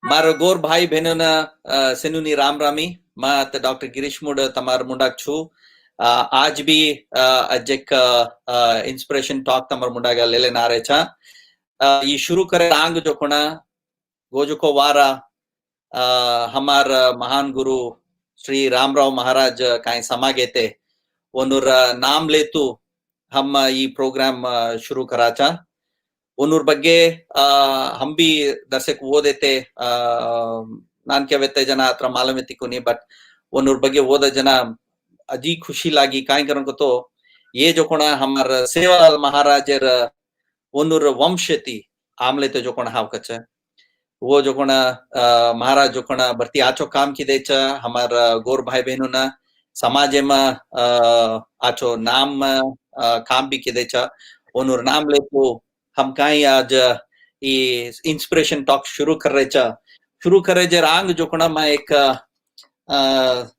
मारो गोर भाई बहनों ना सेनुनी राम रामी मैं डॉक्टर गिरीश मुड तमार मुंडाक छु आज भी अजेक इंस्पिरेशन टॉक तमार मुंडागा लेले नारे छा ये शुरू करे आंग जो कोना गोजो को वारा हमार महान गुरु श्री रामराव महाराज काई समागे थे वनुर नाम लेतु हम ये प्रोग्राम शुरू कराचा उन्नूर बग्गे हम भी दर्शक वो देते नान क्या वेते जना अत्र मालूम है तिकुनी बट उन्नूर बग्गे वो द जना अजी खुशी लागी काय करन को तो ये जो कोना हमार सेवालाल महाराजर उन्नूर वंशती आमले तो जो कोना हाव कच्चा वो जो कोना महाराज जो कोना भर्ती आचो काम की दे चा हमार गोर भाई बहनों ना समाज में आचो नाम काम भी की दे चा उन्नूर नाम ले तो हम कहीं आज ये इंस्पिरेशन टॉक शुरू कर रहे जे रांग जो कोना मैं एक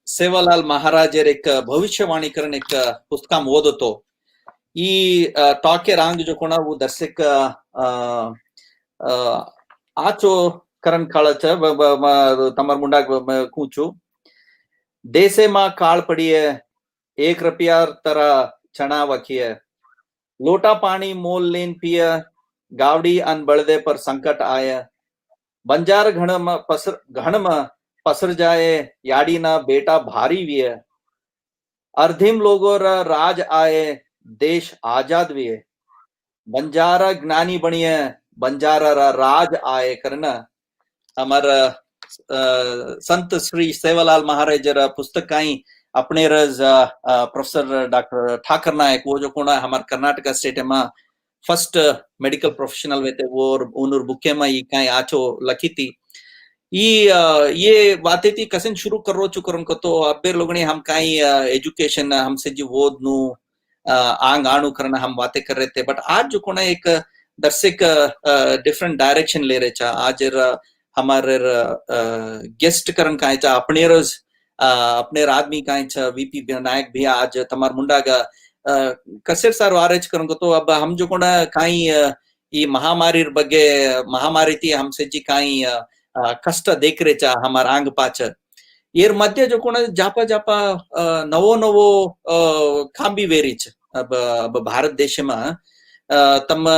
सेवालाल महाराज एक भविष्यवाणी करन एक पुस्तकम ओदतो ई टॉक के रांग जो कोना वो दर्शक आचो करन काळच तमर मुंडा कूचू देसे मा काळ पड़िए 1 रुपया तरा चना वखिए लोटा पानी मोल लेन पिय गावड़ी अन बड़दे पर संकट आय बंजार घण में पसर जाए याड़ी ना बेटा भारी विय अर्धिम लोगों रा राज आए देश आजाद विय बंजारा ज्ञानी बनिए बंजारा रा राज आए करना हमारा संत श्री सेवालाल महाराज पुस्तक काई अपने रज प्रोफेसर डॉक्टर ठाकर नायक वो जो कोना हमारे कर्नाटका स्टेट में फर्स्ट मेडिकल प्रोफेशनल वे थे वो उन्नूर बुके में ये काई आचो लखी थी ये बातें थी कसन शुरू कर रो चुकर उनको तो अब्बे लोग ने हम काई एजुकेशन हमसे जी वो नु आंग आणु करना हम बातें कर रहे थे बट आज जो कोना एक दर्शक डिफरेंट डायरेक्शन ले रहे चा आज हमारे गेस्ट करन काई चा अपने रोज अपने आदमी काई चा वीपी नायक भी आज तमार मुंडा का कसेर सार वारेज करन को तो अब हम जो कोना काई ये महामारी बगे महामारी थी हमसे जी काई कष्ट देख रहे चा हमार आंग पाच येर मध्य जो कोना जापा जापा नवो नवो काम भी वेरीच अब भारत देश में तम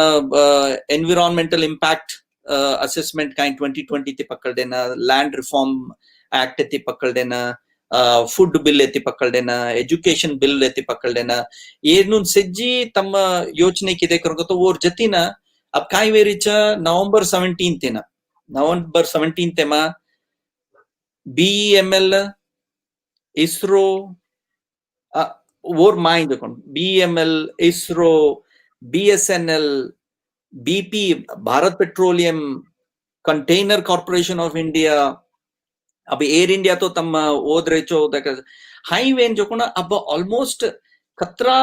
एनवायरमेंटल इम्पैक्ट असेसमेंट काई 2020 ते पकड़ देना लैंड रिफॉर्म एक्ट ते पकड़ देना फूड बिल एती पकड़ देना एजुकेशन बिल एती पकड़ देना ये नुन सिज्जी तम योचने की देख करो तो वो जती ना अब काई वेरीच नवंबर 17 ते ना नवंबर 17 ते मा बीएमएल इसरो वो माइंड देखो BML ISRO BSNL BP Bharat petroleum container corporation of India अब एयर इंडिया तो तम ओद रहे चो हाईवे जो कोना अब ऑलमोस्ट खतरा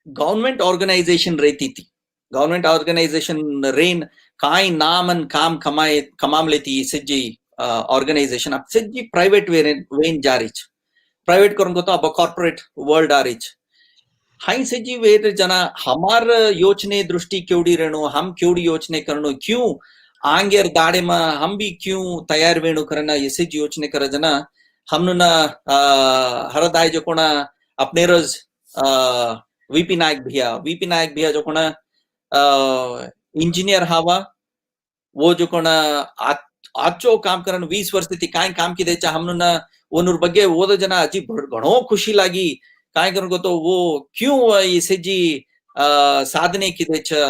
गवर्नमेंट ऑर्गेनाइजेशन रहती थी गवर्नमेंट ऑर्गेनाइजेशन रेन काई नामन काम कमाए कमाम लेती सिज्जी ऑर्गेनाइजेशन अब सिज्जी प्राइवेट वेन जारीच प्राइवेट करूँ तो अब कॉर्पोरेट वर्ल्ड आरिच हाई सिज्जी वेर जना हमार योचने दृष्टि क्योड़ी रहनो हम क्योड़ी योचने करनो क्यों आंगेर दाड़े में हम भी क्यों तैयार वेणु करना ये सिज योचने कर जना हमनु ना हरदाय जो कोना अपने रोज वीपी नायक भैया जो कोना इंजीनियर हावा वो जो कोना आचो काम करन 20 वर्ष थी काई काम की देचा हमनु ना ओनुर बगे वो तो जना अजी घणो खुशी लागी काई करन को तो वो क्यों ये सिजी साधने की देचा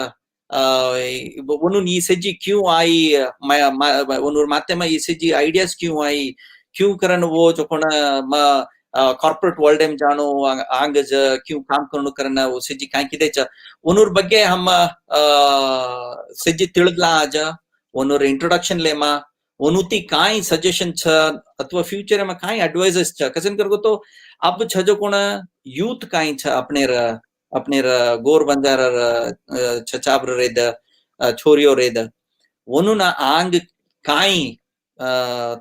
ये सिजी क्यों आई उन्नूर माते में ये सिजी आइडियाज क्यों आई क्यों करन वो जो कोना कॉर्पोरेट वर्ल्ड में जानो आंग क्यों काम करनो करना वो सिजी काई की देचा उन्नूर बगे हम सिजी तिळदला आज उन्नूर इंट्रोडक्शन लेमा उनुती काई सजेशन छ अथवा फ्यूचर में काई एडवाइसेस छ कसन करगो तो अब छ जो कोना यूथ काई छ अपने गोर बंजार छचाब्र रेद छोरियो रेद वनु ना आंग काई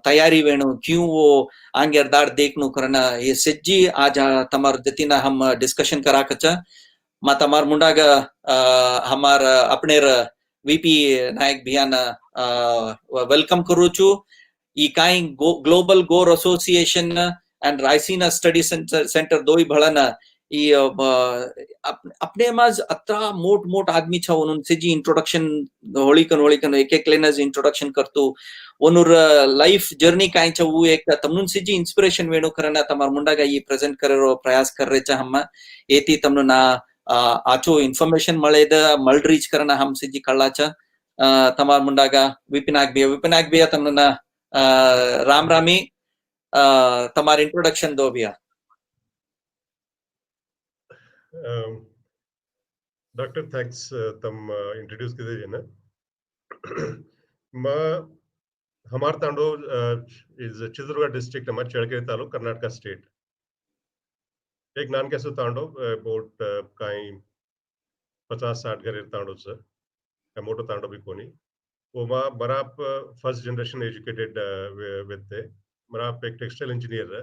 तैयारी वेणु क्यों वो आंगे अर्दार देखनु करना ये सिज्जी आज तमार जतीना हम डिस्कशन करा कचा मा तमार मुंडा हमार अपने વીપી નાયક ભિયાના વેલકમ કરું છું. ઈ કાંઈ ગ્લોબલ ગોર association and RaiSina Study Center दोई भळना ई अपने माज अत्रा मोट आदमी छ उन्होंने से जी इंट्रोडक्शन होळीकन एक लेनज इंट्रोडक्शन करतो ओनुर लाइफ जर्नी काई छ वो एक तमनुन से जी इंस्पिरेशन वेणु करना तमार मुंडागा ई प्रेजेंट करेरो प्रयास कर रे छ हम एती तमनु ना आचो इन्फॉर्मेशन मळेद मळ रीच करना हम से जी कळला छ तमार मुंडागा विपिनाक बिया तमनु ना राम रामी તમારી ઇન્ટ્રોડક્શન દો ભैया. डॉक्टर थैंक्स तम इंट्रोड्यूस किए थे ना. हमार तांडो इज चित्रदुर्ग डिस्ट्रिक्ट हमार चळकेरे तालुक कर्नाटका स्टेट. एक नान कैसो तांडो अबाउट काई 50-60 घरे तांडो छ मोटो तांडो भी कोनी. वो बरा फर्स्ट जनरेशन एजुकेटेड विद थे. मेरा एक टेक्सटाइल इंजीनियर है.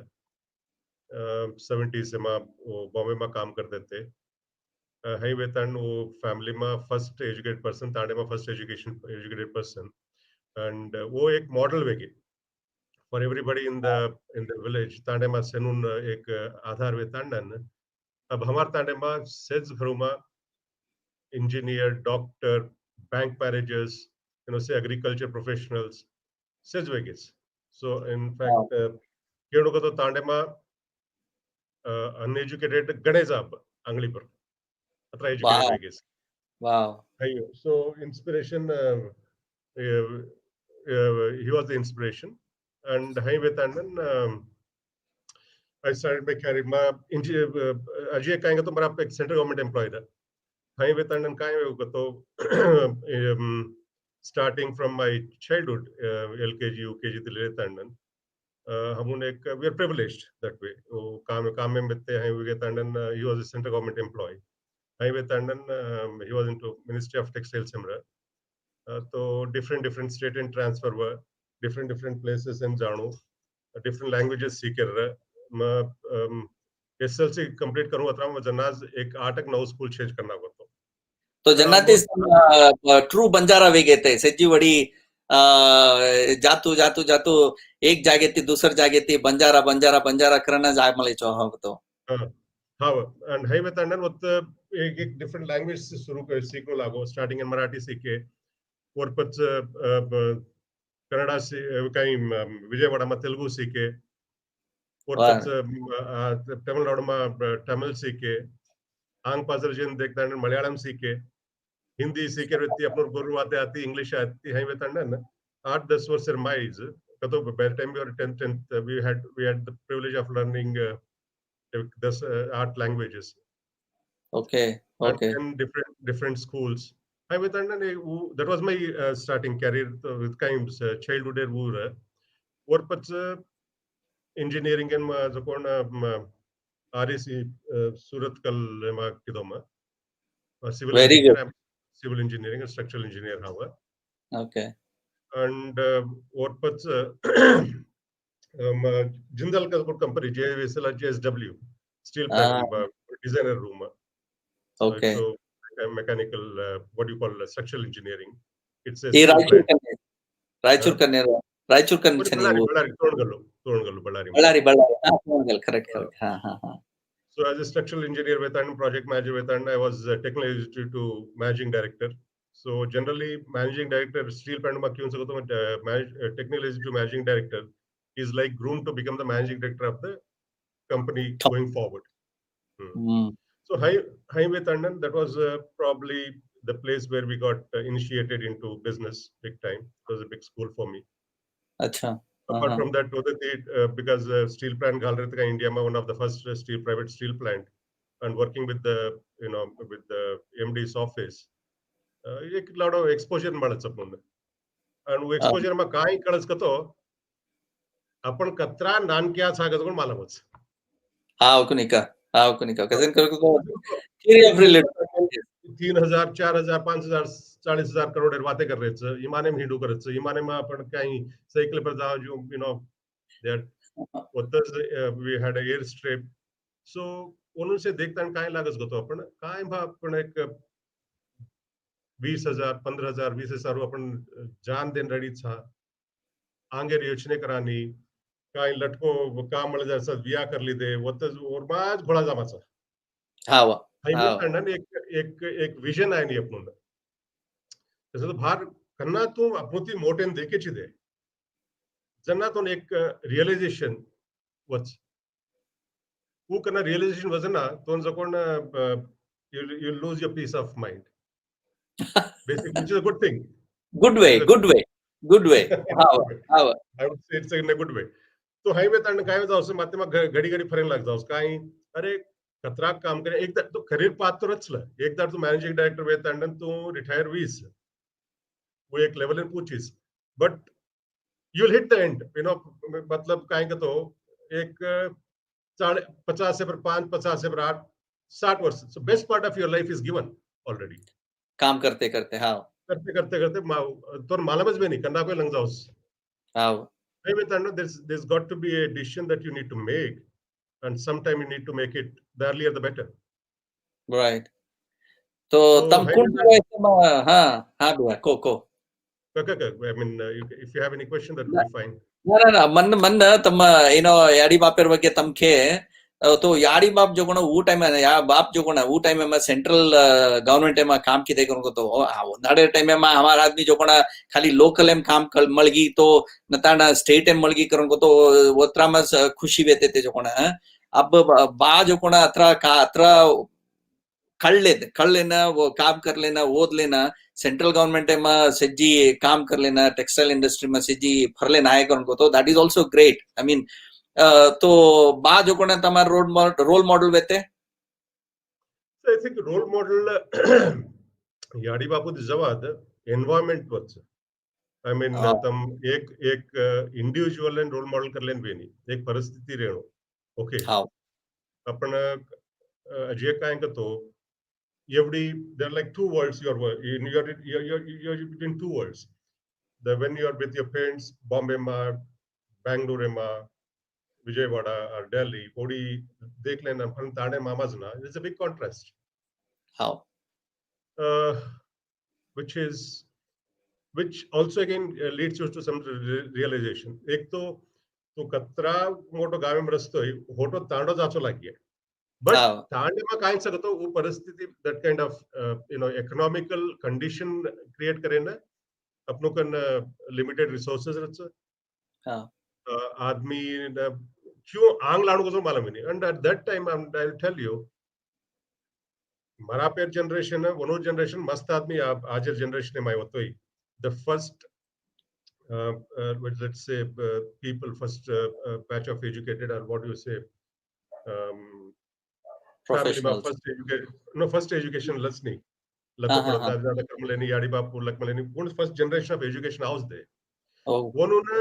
70s से मैं वो बॉम्बे में काम करते थे. हाई वेतन वो फैमिली में फर्स्ट एजुकेटेड पर्सन तांडे में फर्स्ट एजुकेटेड पर्सन एंड वो एक मॉडल वेगे for everybody in the village. Tande में सेनुन एक आधार वेतांडन. अब हमार तांडे में सेज घरों में इंजीनियर, डॉक्टर, बैंक मैनेजर्स, से एग्रीकल्चर प्रोफेशनल्स सेज वेगेस. So in fact, केड़ो को तो तांडे में uneducated गणे जाब अंगली पर अत्रा educated Vegas. Wow. So inspiration, he was the inspiration, and hai vetandan I started my career. Ma Ajay कहेंगे तो मेरा एक सेंट्रल गवर्नमेंट एम्प्लॉय था. hai vetandan काय होगा तो starting from my childhood, LKG, UKG till vetandan. हम एक we are privileged that way. वो काम में बितते हैं. वेतांडन he was a central government employee. हाई वेतांडन he was into Ministry of Textiles हमरा. तो different state and transfer हुआ. different places and जानो. different languages सीखे रहा. मैं SLC complete करूँ अतरा मैं जन्नाज एक 8-9 स्कूल चेंज करना करता हूँ. तो जन्नाती ट्रू बंजारा वेगे थे सच्ची बड़ी जातू एक जागे थी दूसर जागे थी बंजारा करना जाग मले चाहो तो. हाँ and हाई वेतांडन वो एक different language से शुरू कर सीखने लागो. starting in मराठी सीखे और पच कन्नड़ा से कहीं विजयवाड़ा में तेलुगु सीखे और पच तमिलनाडु में तमिल सीखे. आंग पाजर जिन देखता है मलयालम सीखे. हिंदी सीखे रहती अपने गुरु आती इंग्लिश आती है वेतांडन 8-10 वर्ष माइज कतो by the time we were 10th we had the privilege of learning this 8 languages. Okay. And different schools. I vetandan that was my starting career with kind childhood era. और पच engineering and जो कौन REC सूरत कल में किधो में civil engineering and structural engineer हुआ. Okay. And और पच जिंदल का company JSW steel plant designer room. Okay. So mechanical what do you call structural engineering. It's a Raichur कन्ने वो बल्लारी correct. हाँ. So as a structural engineer वेतांड project manager वेतांड I was technical executive to managing director. So generally managing director steel plant में क्यों सकते हो technical executive to managing director is like groomed to become the managing director of the company going forward. So high Vetandan, that was probably the place where we got initiated into business big time. It was a big school for me. Acha. Apart from that, because steel plant Galratka India, one of the first private steel plant, and working with the with the MD's office, a lot of exposure મળે છે. And exposure માં કાઈ કળસ કતો આપણ કતરા નાનક્યા સાગત કોણ માલમ છે. हाँ Kunika cousin करको तो theory of relative 3000 4000 5000 40000 करोड़ बातें कर रहे थे. इमाने में हिंडू करत छे. इमाने में अपन कहीं साइकिल पर जाओ जो that we had a air strip. So उन्होंने से देखता काई लागस गतो अपन काई भा अपन एक 20,000 15,000 20,000 आपण जान देन रेडी छा आंगे योचने करानी काय लटको काम मिळ जायचं बिया करली दे वतच ओरमाज घोळा जामाचा हाव हायवे हाव तांडन एक विजन आहे नी आपण तसं तो भार कन्ना तू अपोती मोठेन देकेची दे जन्ना तो एक रिअलायझेशन वच वो कन्ना रिअलायझेशन वजना तो जकोण you lose your peace of mind basically which is a good thing good way good way good way how how I would say it's in a good way तो हाईवे तांड काय जावस माते मग घडी घडी फरेन लाग जावस काय अरे कतरा काम करे एकदा तो करियर पाथ तो रचला एकदा तू मॅनेजिंग डायरेक्टर वे तांडन तू रिटायर वीस वो एक लेवल इन पूछीस but you will hit the end you know मतलब काय का तो एक 50 से पर 5 50 से पर 8 60 वर्ष so best part of your life is given already काम करते करते हाव करते करते करते तो मालूमच भी नहीं करना कोई लंग जाओ हाव I mean, there's got to be a decision that you need to make, and sometime you need to make it the earlier the better. Right तो So, तम I कुण mean, वयसमा हाँ हाँ भैया को I mean, if you have any question, that would be fine. ना मन तम ಏನೋ ಯಾಡಿ ಬಾಪೆರ್ ಬಗ್ಗೆ ತಮ್ಕೆ तो याड़ी बाप जो कोना वो टाइम है या बाप जो कोना वो टाइम में सेंट्रल गवर्नमेंट में काम की देखो को तो नाडे टाइम में हमारा आदमी जो कोना खाली लोकल एम काम मलगी तो नताना स्टेट एम मलगी करो को तो वत्रा में खुशी वेते थे जो कोना अब बा जो कोना अत्रा कल लेना वो काम कर लेना ओद लेना सेंट्रल गवर्नमेंट में सिजी काम कर लेना टेक्सटाइल इंडस्ट्री में सिजी फर लेना है को तो that is also great I mean तो बा जो कोना तमार रोल मॉडल वेते So I think role model याडी बापू जवाद environment वच I mean तम एक इंडिविजुअल एंड रोल मॉडल कर लेन बेनी एक परिस्थिति रेणो ओके हां आपण जे काय का तो every there are like two worlds you're between two worlds the when you are with your parents Bombay ma Bangalore ma Vijayawada or Delhi Odi देख लेना हम ताने मामाज ना it's a big contrast हां which also again leads you to some realization एक तो कतरा मोठो गावे में रस्तोय होटो तांडो जाचो लागिये but तांडे में काय सकतो वो परिस्थिति that kind of economical condition create करे ना अपनो कन limited resources रच हां आदमी क्यों आंग लाणु को मालूम नहीं and at that time I'll tell you मरा पेर जनरेशन है वनो जनरेशन मस्त आदमी आजर जनरेशन में होतो ही the first let's say people first batch of educated or what do you say family में first education let's नहीं लको पड़ता ज़्यादा कम लेनी यारी बाप लक मलेनी वो first generation of education house दे वो उन्होंने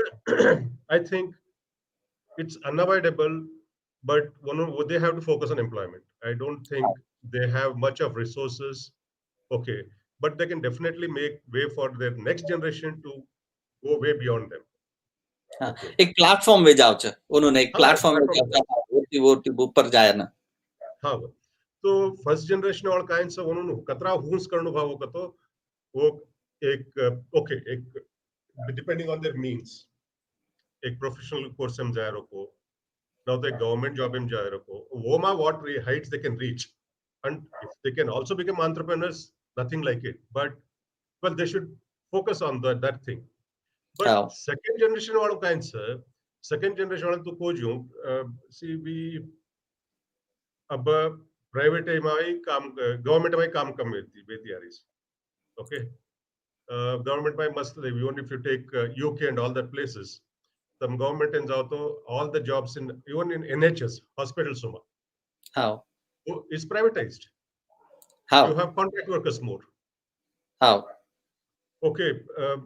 I think it's unavoidable but they have to focus on employment I don't think they have much of resources okay but they can definitely make way for their next generation to go way beyond them okay. एक platform में जाओ च उन्होंने एक platform में जाओ वो ऊपर जाए ना हाँ तो फर्स्ट जनरेशन और काइन से उन्होंने कतरा हुंस करनो भावो कतो वो एक ओके एक डिपेंडिंग ऑन देयर मींस एक प्रोफेशनल कोर्स में जाए रखो now the government job in Jairako, Woma what heights they can reach. And if they can also become entrepreneurs, nothing like it. But well, they should focus on that thing. But second generation वालों का answer, second generation वालों तो खोजूं, see we अब private में काम, government में काम कम मिलती यारीस, okay? Government में must even if you take UK and all that places. Some government in Zauto, all the jobs in even in NHS hospitals, Suma. How? Is privatized. How? You have contract workers more. How? Okay,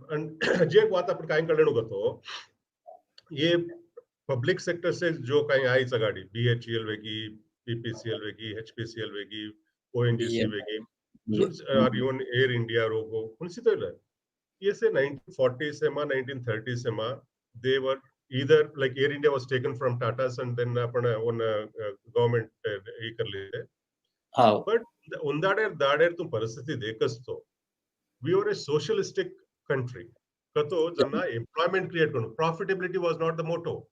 and जे बात अपन Kine करने होगा तो ये public sector से जो Kine आई सगाड़ी BHEL वेगी, PPCL वेगी, HPCL वेगी, ONGC वेगी, और even Air India रोगो, उनसे तो इला ये से 1940 से मां 1930 से मां they were either like Air India was taken from Tata's and then अपना उन government ये कर लेते हाँ but उन्दाडेर दाडेर तुम परिस्थिति देखस तो we were a socialistic country. Kato janna employment create karo. Profitability was not the motto.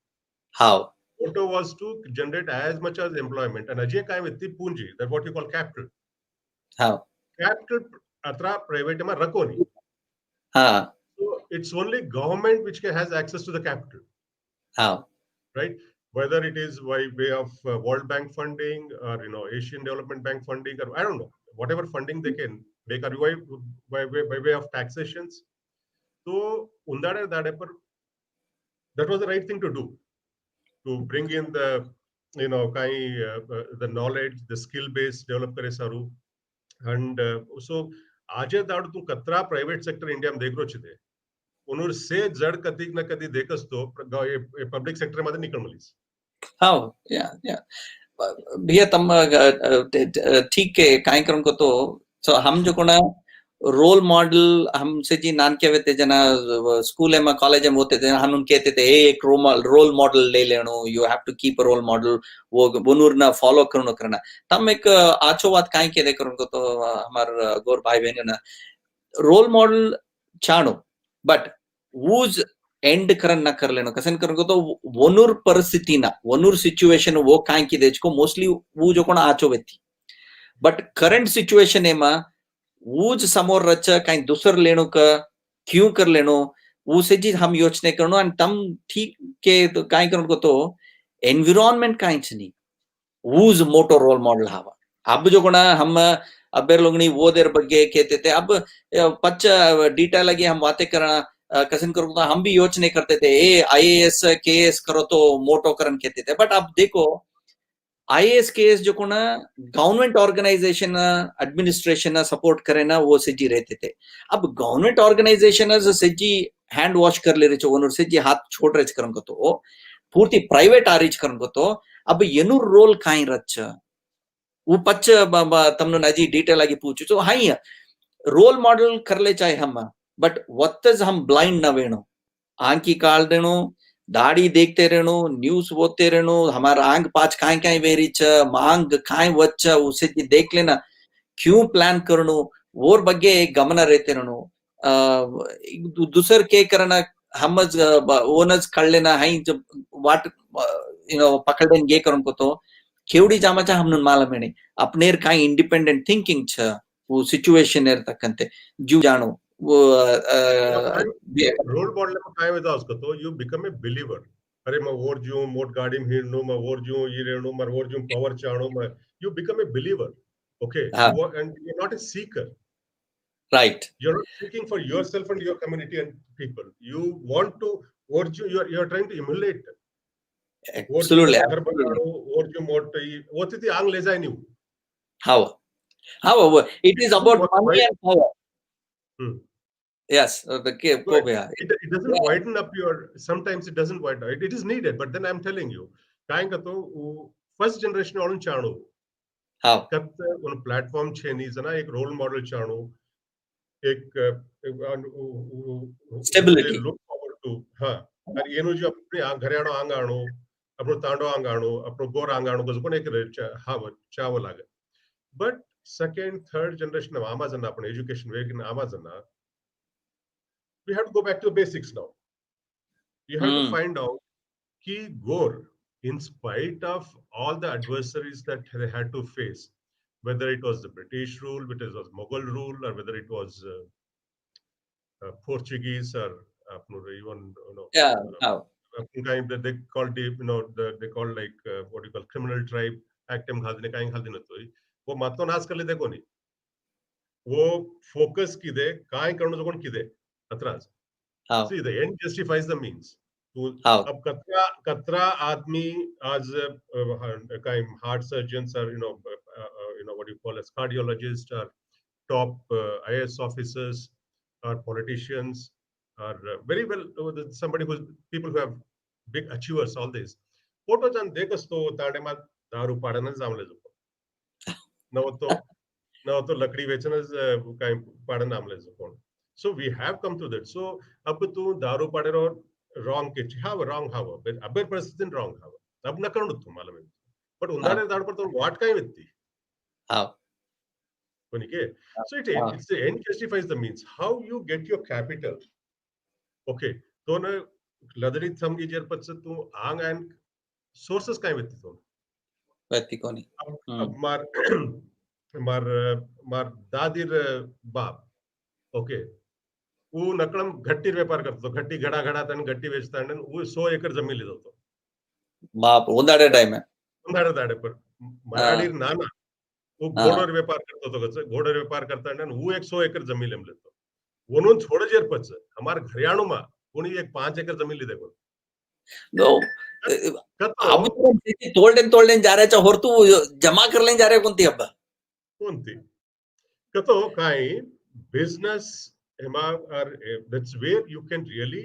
How? Motto was to generate as much as employment. And ajay kai vitti punji, that what you call capital. How? Capital atra private ma rakoni. Ha. So it's only government which has access to the capital. How? Right? Whether it is by way of World Bank funding or Asian Development Bank funding, or I don't know, whatever funding they can make, or by way of taxations. So that was the right thing to do, to bring in the the knowledge, the skill base develop kare saru, and so આજે દાડ તું Katra private sector ઇન્ડિયામાં દેખરો છે તે ઉનોર સે જડ કદીક ન કદી દેખસ તો પબ્લિક સેક્ટર માંથી નીકળ મલીસ. How? Yeah. भैया तम ठीक है काय करन को तो सो हम जो कोना रोल मॉडल हमसे जी नान के वेते जना स्कूल में कॉलेज में होते थे हम उन कहते थे एक रोल मॉडल ले लेनो, you have to keep a role model, वो बनूर ना फॉलो करना तम एक आचो बात काय के दे करन को तो हमार गोर भाई बहन ना रोल मॉडल चाणो बट वूज एंड करन ना कर लेनो कसन करन को तो वनुर परिस्थिति ना वनुर सिचुएशन वो काय की देच को मोस्टली वो जो कोण आचो व्यक्ति बट करंट सिचुएशन एमा वूज समोर रच काय दूसर लेनो का क्यों कर लेनो वो से जी हम योचने करनो एंड तम ठीक के तो काय करन को तो एनवायरनमेंट काय छनी वूज मोटो रोल मॉडल हावा अब जो कोण हम अब्बेर लोगनी वो देर बग्गे कहते थे अब पच डिटेल लगी हम बातें करना कसन करो तो हम भी योचने करते थे आईएएस केएस करो तो मोटो करन कहते थे बट अब देखो आईएएस केएस जो को ना गवर्नमेंट ऑर्गेनाइजेशन एडमिनिस्ट्रेशन सपोर्ट करे ना वो सेजी रहते थे. अब गवर्नमेंट ऑर्गेनाइजेशन सेजी हैंड वॉश कर ले रहे छो वनर सेजी हाथ छोड़ रहे करन को तो पूर्ति प्राइवेट आरीच करन को तो अब येनु रोल काई रच वो पच तमनो नजी डिटेल आगे पूछो तो हाई रोल मॉडल कर ले चाहे हम बट वत्तज हम ब्लाइंड न वेणो आंखी काल देनो दाढ़ी देखते रहनो न्यूज बोते रहनो हमारा आंग पाच काय काय वेरी छ मांग काय वच्च उसे देख लेना क्यों प्लान करनो वोर बग्गे गमन रहते रहनो दूसर के करना हम ओनज कर लेना हाई जब वाट पकड़न गे करन को तो केवड़ी जामाचा हमन मालूम है नहीं अपने काय इंडिपेंडेंट थिंकिंग छ वो सिचुएशन इरतಕ್ಕಂತೆ ಜೀವ ಜಾಣೋ वो रोल मॉडल में काय वेदा उसको तो यू बिकम ए बिलीवर. अरे मैं वोर जूं मोट गाड़ी में हिड़नो मैं वोर जूं ये रेणो मैं वोर जूं पावर चाणो मैं you become a believer. Okay, and you're not a seeker. Right. You're not seeking for yourself and your community and people. You want to you're trying to emulate. Absolutely. How it is about money and power. Yes, it doesn't widen up your. Sometimes it doesn't widen. It is needed, but then I'm telling you, first generation on chano. How? On platform chainies and एक role model chano. Stability. Look forward to. हाँ. और ये no जो अपने घरेणो आंगाणो, अपनो तांडो आंगाणो, अपनो गोर आंगाणो को जो एक चावल लागे. But second, third generation of Amazon, अपने education way in Amazon, we have to go back to the basics now. You have to find out कि GOR, in spite of all the adversaries that they had to face, whether it was the British rule, whether it was Mughal rule, or whether it was Portuguese, or even they called they called like what you call criminal tribe act. वो मातो नाश कर ले देखो नहीं. वो focus किधे काय करने जो कौन किधे अतराज. See, the end justifies the means. अब कतरा आदमी आज kind heart surgeons or what you call as cardiologists or top IAS officers or politicians or very well somebody who's people who have big achievers, all this. Photo jan dekas to ताड़े मा दारू पाड़ना जामले जो. Now to lakdi बेचना kind पाड़ना आमले जो. So we have come to that. So अब तू दारू पाड़े रो wrong के have wrong have but अबे परिस्थिति wrong have अब न करनो तुम मालूम है. But उन्दारे दारू पर तो what kind व्यक्ति. How? So it's the end justifies the means. How you get your capital? Okay, तो ना लदरी थम की जेर पच्चीस तू आंग एंड sources काय व्यक्ति तो व्यक्तिकोनी अब मार मार दादीर बाप ओके वो नकळम घट्टी व्यापार करतो घट्टी घडा घडा तन घट्टी वेचता आणि वो 100 एकर जमीन लिहित होतो बाप उंदाडे टाइम आहे उंदाडे दाडे पर मराठीर नाना वो घोडर व्यापार करतो तो कच घोडर व्यापार करता आणि वो 100 एकर जमीन लेम लेतो वनून थोडं जेर पच हमार घरियाणू मा कोणी एक 5 एकर जमीन लिहिते कोण नो अब तोल्डेन जा रहे ಹೊರತು जमा करलेन जा रहे कोणती हब्बा कोणती कतो काय बिझनेस हेमा are that's where you can really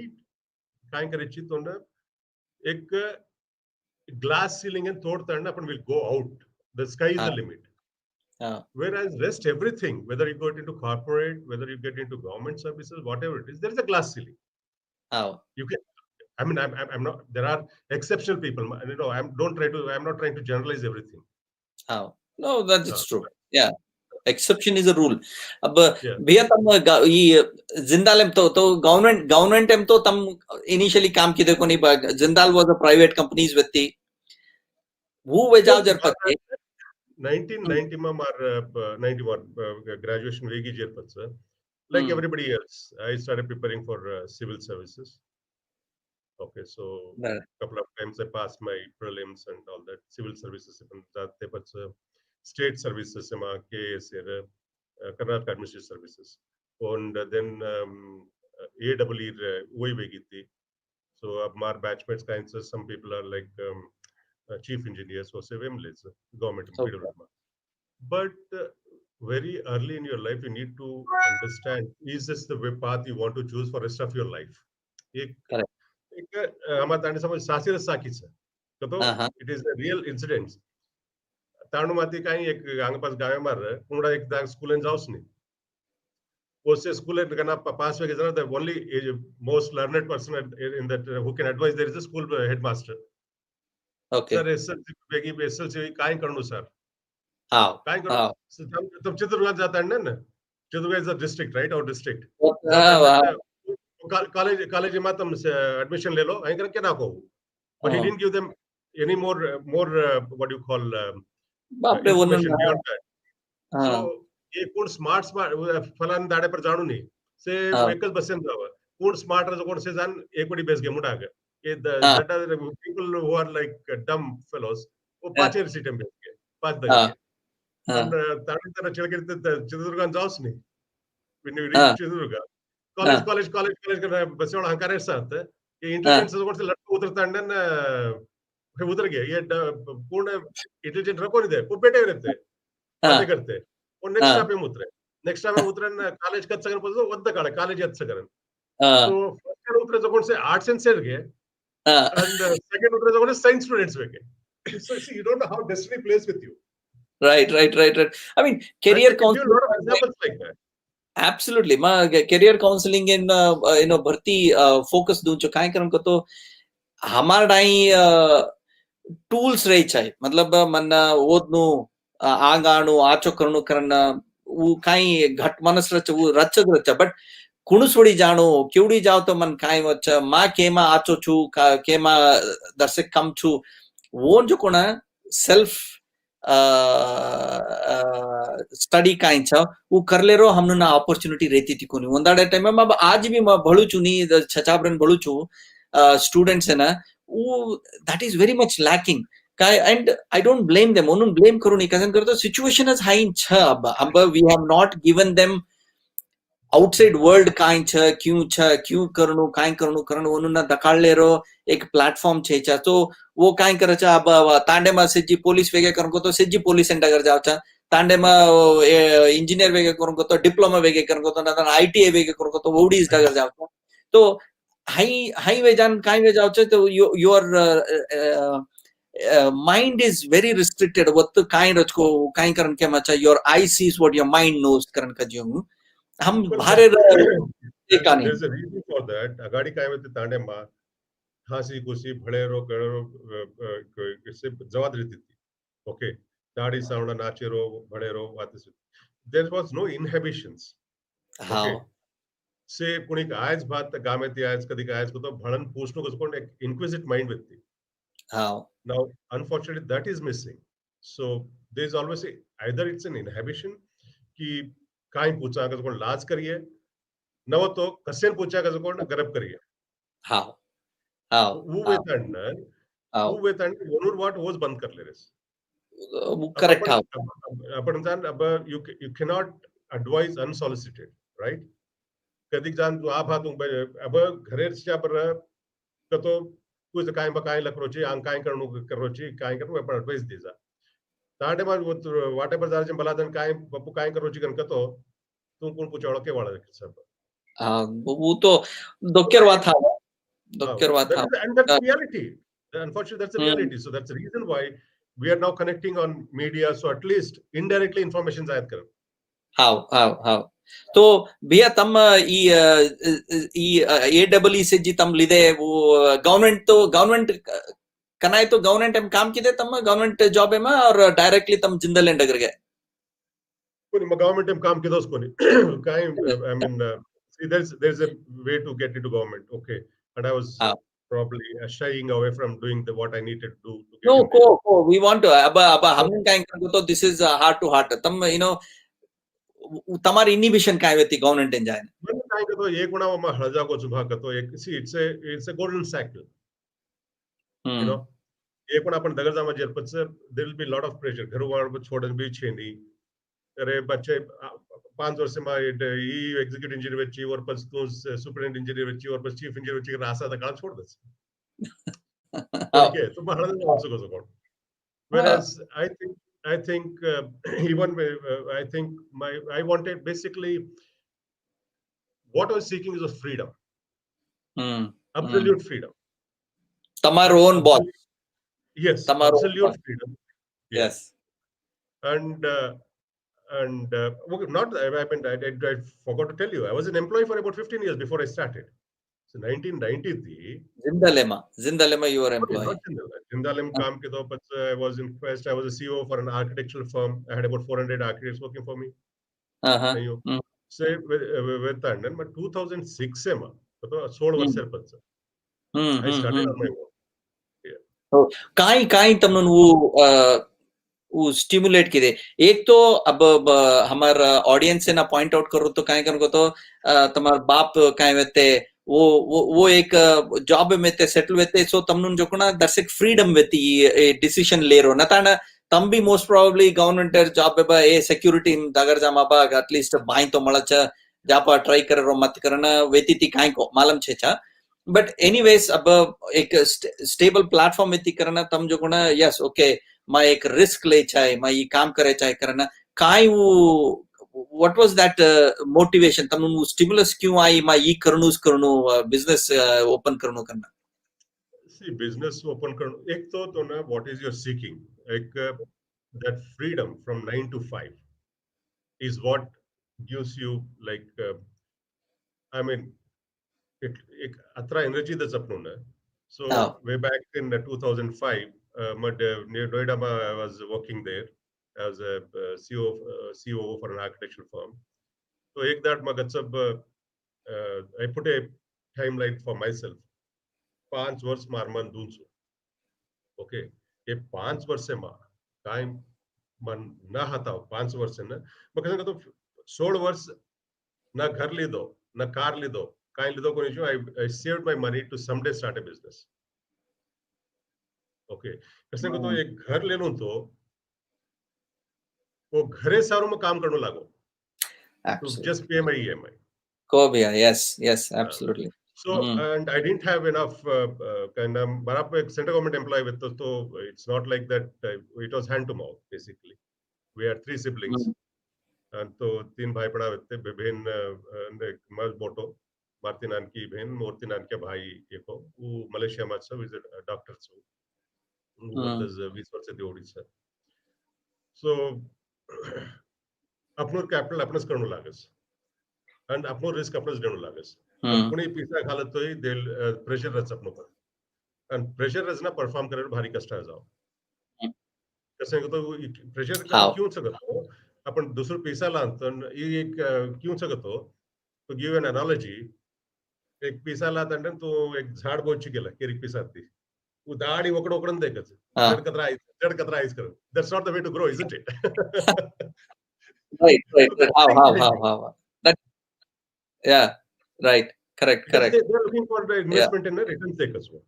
काय करायची तो ना एक ग्लास सीलिंग and तोडता ना आपण will go out the sky is the limit whereas rest everything whether you get into corporate whether you get into government services whatever it is there is a glass ceiling you can I mean I'm not there are exceptional people you know I'm not trying to generalize everything no that's true yeah exception is a rule अब भैया तम ये जिंदाल तो government M तो तम initially काम किदे को नहीं Jindal was a private companies व्यक्ति वो वेजाव जर पत्ते 1990 मा मार 91 graduation वेगी जेर पत्स like everybody else I started preparing for civil services okay so couple of times I passed my prelims and all that civil services even that they but state services ma KS Karnataka administrative services and then AEE वही वेगी थी so अब मार batchmates kinds some people are like chief engineers or say government employee but very early in your life you need to understand is this the way path you want to choose for rest of your life एक हमारे तांडे समझ सासिर साकीच तो it is a real incident तांडू माती काही एक आंग पास गावे मार कुंडा एक दाग स्कूल में जाओस नहीं उससे स्कूल में करना पास वेगे जना the only most learned person in that who can advise there is a school headmaster okay sir SLC वेगी एसएलसी काय करनो सर काय हाँ तुम चित्रदुर्ग जाता है ना Chitradurga is a district right or district college में तुम admission ले लो आई कर क्या ना को but he didn't give them any more what do you call information beyond that so ये कौन स्मार्ट फलान दाड़े पर जाणू नहीं से एकच बसेन जावा कौन स्मार्ट रज कौन से जान एक बड़ी बेस गे मुडाग ये that are people who are like dumb fellows वो पाचेर सीटें बेस गे पाच दगे पण ताणी तर चिळगिरी चित्रदुर्गान जाऊस नहीं when you reach Chitradurga college का बसेवाला हंकारे साथ ये इंटेलिजेंस से कौन से लड़के उतरता है उतर गए ये पूर्ण इंटेलिजेंट रखो नहीं दे वो बेटे रहते बातें करते और नेक्स्ट स्टॉप में उतरे कॉलेज का सगन पडतो वद्द काळ कॉलेज यात सगन सो फर्स्ट इयर उतरे जकोन से आर्ट्स एंड सेल गे and second उतरे जकोन साइंस स्टूडेंट्स वेगे so see you don't know how destiny plays with you right I mean career counseling a lot of examples like that absolutely ma career counseling in भरती focus दूं जो काय करन को तो हमार डाई टूल्स रही चाहे मतलब मन ओदनु आगाणु आचो करनु करन वो काई घट मनस रच वो रच बट कुणुसोडी जाणो केवडी जाओ तो मन काय वच मा केमा आचो छु केमा दर्शक कम छु वोन जो कोना सेल्फ स्टडी काई छ वो कर ले रो हमनु ना अपॉर्चुनिटी रहती थी कोनी वंदाडे टाइम में आज भी म भळु छु नी छछाबरन भळु छु स्टूडेंट्स है ना वो that is very much lacking and I don't blame them onun blame करू नहीं कजन करतो situation is high in छ अब we have not given them outside world काई छ क्यों करनु ओनु ना दकाळले रो एक प्लेटफॉर्म छे छ तो वो काई करे छ अब तांडे में सेजी पुलिस वेगे करन को तो सेजी पुलिस सेंटर कर जाव छ तांडे में इंजीनियर वेगे करन को तो डिप्लोमा वेगे करन को तो ना आईटीआई वेगे करन को तो ओडीज कर जाव छ तो हाई वे जान काई वे जाव छ तो your mind is very restricted what the kind of काई करन के मचा your eye sees what your mind knows करन का जो हम भारे एकानी there's a reason for that अगाड़ी काय होते तांडे मा हासी कुसी भड़ेरो गड़रो इससे जवाब रहती थी ओके दाढ़ी सावड़ा नाचेरो भड़ेरो वाते there was no inhibitions. How Okay. से कोणी आयज भात गाम येते आयज कधी आयज को तो भळन पूछनो कसं कोण एक inquisitive mind with the. How Now, unfortunately, that is missing. So there is always either it's an inhibition कि काय पूछा कसं कोण लाज करिए नव तो कसेन पूछा कसं कोण गरब करिए हाव हाव वो हाव वेतन हाव वो वेतन वनूर वाट होज बंद कर ले रेस अब करेक्ट हाव अपन जान अब you cannot advise unsolicited, right? कधी जान तू आ भात अब घरेच्या पर कतो कुछ काय बकाय लकरोची आं काय करोची काय करू अपन एडवाइस देजा ताडे मा वाटे पर जारचे बलादन काय बप्पू काय करोची गन कतो तू कोण पुचाळो के वाळा सब हाव वो तो दोक्कर वात हाव दोक्कर वात that how is and that's the reality. Unfortunately, that's the reality. So that's the reason why we are now connecting on media. So at least indirectly information जायत कर. हाव तो भैया तम ई AEE से जी तम लिदे वो गवर्नमेंट कनाय तो गवर्नमेंट एम काम किदे तम गवर्नमेंट जॉब एम और डायरेक्टली तम जिंदल एंड अगर गए कोणी मग government em काम किदोस कोणी काय I mean see there's a way to get into government. Okay, and I was how probably shying away from doing what I needed to do to know get in there. को we want to अब So, हम काय तो this is heart to heart तम you know तमार inhibition काय वेती government N जाय मैंने काय करतो एक गुणा में हळजा को चुभा करतो एक see it's a golden cycle, you know. एक गुणा अपन दगर जामा जेल पर there will be a lot of pressure घर वार छोड़न भी छेनी अरे बच्चे 5 वर्ष में ई एग्जीक्यूटिव इंजीनियर वेची और बस तू सुपरिटेंडेंट इंजीनियर वेची और बस चीफ इंजीनियर वेची रासा द काल छोड़ दस ओके तो महाराज ने आंसर को सकोट whereas I think even I think I wanted basically what I was seeking is a freedom, absolute freedom, Tamar own boss yes, Tamar absolute freedom, yes and okay, not I mean I forgot to tell you I was an employee for about 15 years before I started. So 1993 जिंदलेमा you are employ Jindal काम के तो but I was in Quest. I was a CEO for an architectural firm. I had about 400 architects working for me. नहीं हो से with London but 2006 से मां तो 16 वर्ष से पच्चा I started on my own. काई तमन वो स्टिमुलेट किदे एक तो अब हमार ऑडियंस से ना पॉइंट आउट करो तो काई कनको तो तमार बाप काई वेते वो एक जॉब में ते सेटल वेते सो तमनुन जोकना दैट्स एक फ्रीडम वेती डिसीजन ले रो नताना तम भी मोस्ट प्रोबेबली गवर्नमेंट जॉब बे ए सिक्योरिटी दगर जामा बा एटलीस्ट बाई तो मळच जापा ट्राई करे रो मत करना वेती ती काई को मालूम छेचा बट एनीवेज अब एक स्टेबल प्लेटफॉर्म वेती करना तम जोकना यस ओके मैं एक रिस्क ले चाहे मैं ये काम करे चाहे करना काय वो व्हाट वाज दैट मोटिवेशन तम वो स्टिमुलस क्यों आई मैं ये करनु बिजनेस ओपन करनु करना See business open करनो एक तो ना what is your seeking एक that freedom from 9 to 5 is what gives you like I mean एक अतरा energy that's अपनो ना so way back in 2005 but near Noida I was working there as a CEO for an architectural firm. So एक that मगत सब I put a timeline for myself. 5 वर्ष मारमान दूंसो. Okay. ये 5 वर्ष से मार time मन ना हटाओ 5 वर्ष से ना मगर कहते तो 16 वर्ष ना घर ले दो ना कार ले दो काई ले दो कोई जो I saved my money to someday start a business. Okay. कसने को तो एक घर ले लूं तो वो घरे सारों में काम करने लागो. To just pay my EMI. Kobia, yes, absolutely. So and I didn't have enough kind of but a central government employee with so it's not like that it was hand to mouth basically. We are 3 siblings and तो 3 भाई पड़ा होते बहन मर्द मोटो मारती नान की बहन मोरती नान के भाई एक को वो मलेशिया में सब इज अ डॉक्टर सो वो does 20 वर्ष से ओडिशा. So अपनो कैपिटल अपनस करनो लागस and अपनो रिस्क अपनस देनो लागस. कुणी पिसा खालत तो दिल प्रेशर रच अपनो पर and प्रेशर रच ना परफॉर्म करे भारी कष्ट आ जाओ. कसं को तो प्रेशर का क्यों सकत हो आपण दुसरं पिसा लांतन ही एक क्यों सकतो तो गिव एन एनालॉजी एक पिसा लांतन तो एक झाड बोची गेला केरिक पिसाती वो दाढ़ी वकड़ वकड़न देखत हाँ जड़ कतरा आइस करो that's not the way to grow isn't it right right so right. that's How that yeah right correct because correct they're looking for the yeah investment in a return take as well